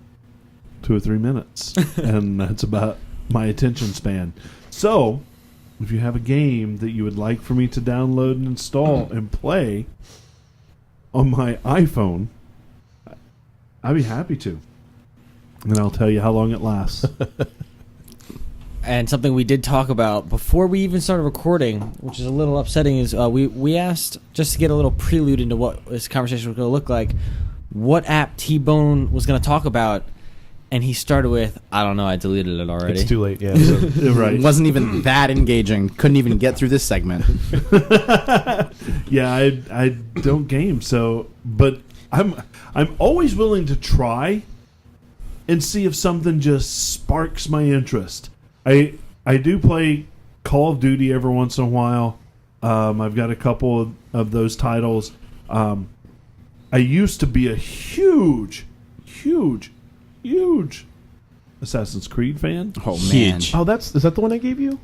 or 3 minutes. And that's about my attention span. So, if you have a game that you would like for me to download and install and play on my iPhone, I'd be happy to. And I'll tell you how long it lasts. And something we did talk about before we even started recording, which is a little upsetting, is we asked, just to get a little prelude into what this conversation was going to look like, what app T-Bone was going to talk about, and he started with, I don't know, I deleted it already. It's too late, yeah. So. Right. It wasn't even that engaging. Couldn't even get through this segment. Yeah, I don't game, so but I'm always willing to try and see if something just sparks my interest. I do play Call of Duty every once in a while. I've got a couple of those titles. I used to be a huge Assassin's Creed fan. Oh man. Huge. Oh, is that the one I gave you?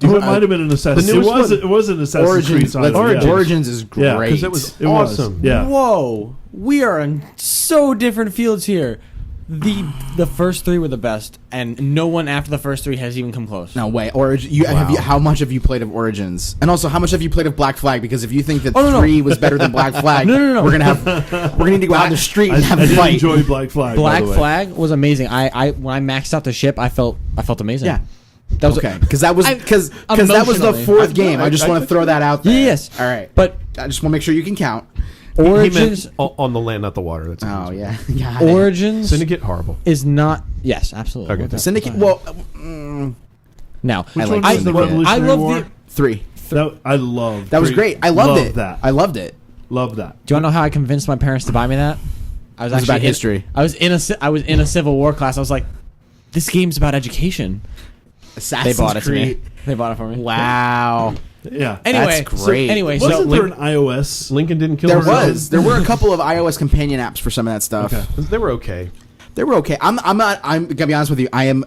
Oh, it might have been an Assassin's. The newest It was an Assassin's Origins. Creed title. Origins. Yeah. Origins is great. Yeah, Because it was It was, awesome. yeah. Whoa, we are in so different fields here. The first 3 were the best, and no one after the first 3 has even come close. No way. Origin. How much have you played of Origins? And also, how much have you played of Black Flag? Because if you think that no. 3 was better than Black Flag, No. we're gonna need to go out in the street and have I a did fight. enjoy Black Flag. by Black the way. Flag was amazing. I when I maxed out the ship, I felt amazing. Yeah. That was Okay, because that was I- because that was the emotionally. 4th game. I just want to throw that out there. Yes. All right. But I just want to make sure you can count. He Origins meant on the land, not the water. That's Oh easy. yeah. Got it. Origins Syndicate, horrible. is not. Yes, absolutely. Okay. What the- Syndicate. what Well, now Which I one like was the Syndicate. Revolutionary I love War? the. 3. I loved. That was Three. great. I loved Loved it. that. I loved it. Love that. Do you want to know how I convinced my parents to buy me that? I was It was about actually history. I was in a Civil War class. I was like, this game's about education. Assassin's They bought it to Creed. me. They bought it for me. Wow. Yeah. Anyway, That's great. So Wasn't there an Link- iOS? Lincoln didn't kill There himself. was. There were a couple of iOS companion apps for some of that stuff. Okay. They were okay. They were okay. I'm gonna be honest with you. I am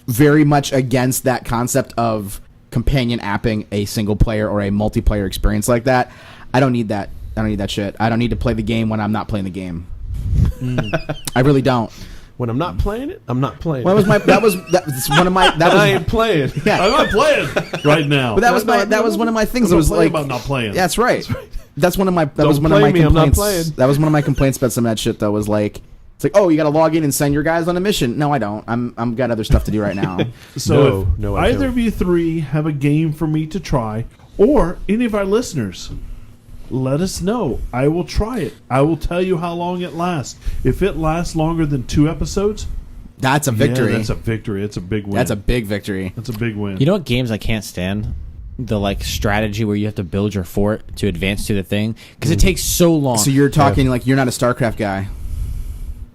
very much against that concept of companion apping a single player or a multiplayer experience like that. I don't need that. I don't need that shit. I don't need to play the game when I'm not playing the game. I really don't. When I'm not playing it, I'm not playing Well, it. that was one of my that I was ain't playing. yeah. I'm not playing right now. But that was one of my things. I'm It was playing like about not playing. That's right. That's one of my that Don't was one of play my me, I'm not complaints. playing. That was one of my complaints about some of that shit though, was like it's like, oh, you got to log in and send your guys on a mission. No, I don't. I'm got other stuff to do right now. So No, if I either don't. of you 3 have a game for me to try, or any of our listeners, let us know. I will try it. I will tell you how long it lasts. If it lasts longer than 2 episodes, That's a victory. yeah, that's a victory. It's a big win. That's a big victory. That's a big win. You know what games I can't stand? The like strategy where you have to build your fort to advance to the thing because it takes so long. So you're talking like you're not a StarCraft guy.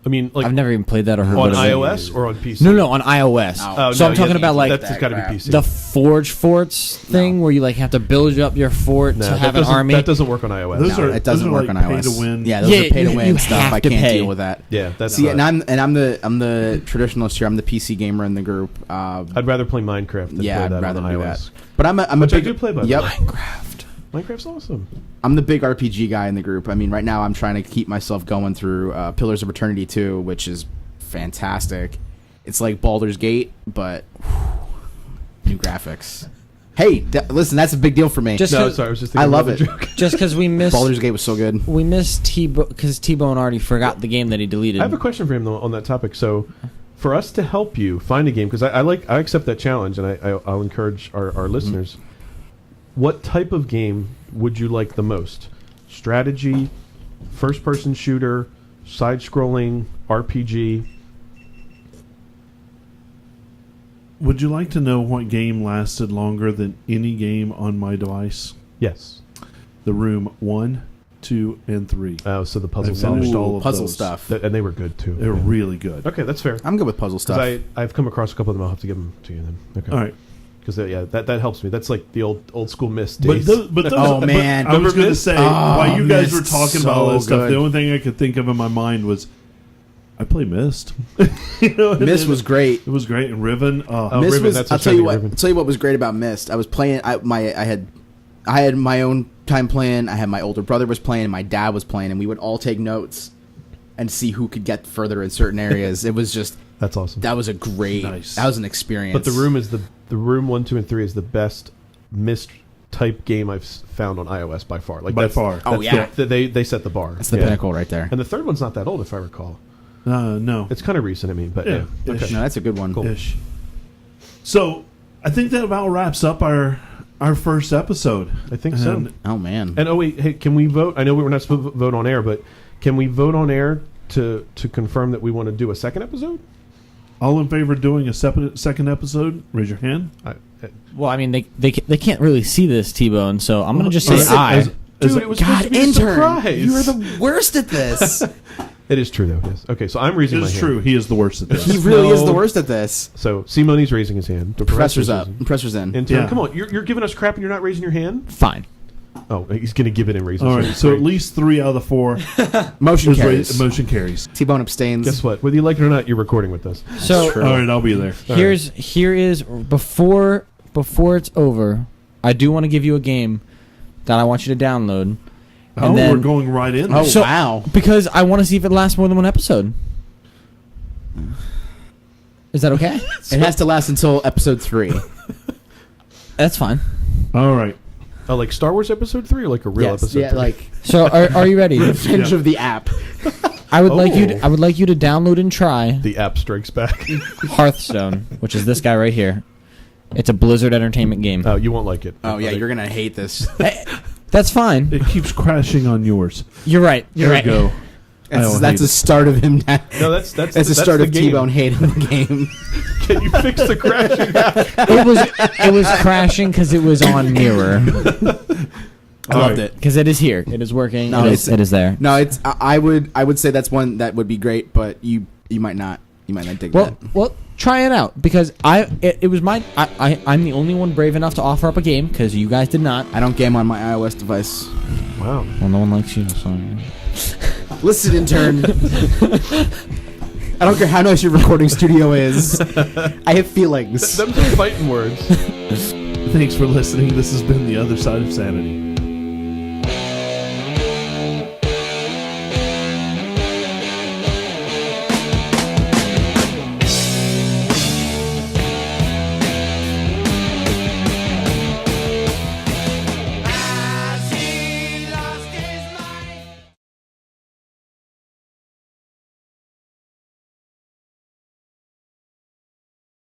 I mean, like I've never even played that or heard on of it. iOS or on PC. No, on iOS. Oh, So no, I'm talking yeah, about like that's got to be PC. the Forge Forts thing where you like have to build up your fort No, to that have an doesn't- army. That doesn't work on iOS. Those No, are it doesn't those are work like on pay iOS. to win. Yeah, those Yeah, are pay to you win stuff. have I to can't pay. deal with that. Yeah, that's See, not, I'm the traditionalist here. I'm the PC gamer in the group. I'd rather play Minecraft than Yeah, play I'd that rather on do iOS. that. But I'm a Which I big do play, by the Yep. way. Minecraft. Minecraft's awesome. I'm the big RPG guy in the group. I mean, right now I'm trying to keep myself going through Pillars of Eternity 2, which is fantastic. It's like Baldur's Gate, but new graphics. Hey, listen, that's a big deal for me. Just No, 'cause- sorry, I was just I thinking love another it. joke. Just because we missed Baldur's Gate was so good. T-Bone because T-Bone already forgot the game that he deleted. I have a question for him though on that topic. So, for us to help you find a game, because I accept that challenge, and I'll encourage our listeners. What type of game would you like the most? Strategy, first-person shooter, side-scrolling, RPG? Would you like to know what game lasted longer than any game on my device? Yes. The Room 1, 2, and 3. Oh, so the I puzzle finished games. all of puzzle those. stuff. And they were good, too. They're really good. Okay, that's fair. I'm good with puzzle stuff. Because I've come across a couple of them. I'll have to give them to you then. Okay. All right. Because that helps me. That's like the old school Myst But days. those, Oh, man. I was going to say, while you guys were Myst, talking about all so this stuff, good. the only thing I could think of in my mind was, I play Myst. You know, and Myst then was great. It was great. And Riven. Oh, Myst Riven, was. that's I'll what's tell you trying to what. be Riven. I'll tell you what was great about Myst. I was playing. I had my own time playing. I had my older brother was playing, and my dad was playing, and we would all take notes and see who could get further in certain areas. It was just That's awesome. that was a great. Nice. That was an experience. But the Room 1, 2, and 3 is the best Myst type game I've found on iOS by far. Like By that's- far. Oh, that's yeah. they set the bar. That's the Yeah. pinnacle right there. And the third one's not that old, if I recall. No. It's kind of recent. I mean, but Yeah. yeah. Okay. Ish. No, that's a good one. Cool. Ish. So, I think that about wraps up our first episode. I think so. And Oh man. And wait, hey, can we vote? I know we were not supposed to vote on air, but can we vote on air to confirm that we want to do a second episode? all in favor of doing a second episode, raise your hand. Well, I mean, they can't really see this, T-Bone, so I'm going to just say As- aye. as- Dude, it was supposed to God, be a intern, surprise. you are the worst at this. It is true, though. Yes. Okay, so I'm raising It my is hand. true. He is the worst at this. He really is the worst at this. So Simone's raising his hand. The Professor's up. raising- Professor's in. Intern, Yeah. come on, you're giving us crap and you're not raising your hand. Fine. Oh, he's going to give it and raise his All hand. right, so Great. at least 3 out of the 4 Motion is carries. motion carries. T-Bone abstains. Guess what? Whether you like it or not, you're recording with us. So All right, I'll be there. here is before it's over, I do want to give you a game that I want you to download. Oh, And then- we're going right in. Oh, So- wow. Because I want to see if it lasts more than one episode. Is that okay? It has to last until episode 3. That's fine. All right. Oh, like Star Wars Episode 3 or like a real Yes, episode yeah, 3? like So are you ready? Revenge Yeah. of the App. I would like you. Oh. I would like you to download and try The app strikes back. Hearthstone, which is this guy right here. It's a Blizzard Entertainment game. Oh, you won't like it. Oh yeah, you're gonna hate this. That's fine. It keeps crashing on yours. You're right. You're There right. we go. That's, hate that's the it. start of him. No, that's That's the start the of game. T-Bone hating the game. Can you fix the crashing app? It was crashing because it was on mirror. I loved it. Because it is here. It is working. No, it is there. No, it's I would say that's one that would be great, but you might not dig that. Well, try it out because I'm the only one brave enough to offer up a game because you guys did not. I don't game on my iOS device. Wow. Well, no one likes you. So. Listen, intern. I don't care how nice your recording studio is. I have feelings. Them's are fighting words. Thanks for listening. This has been The Other Side of Sanity.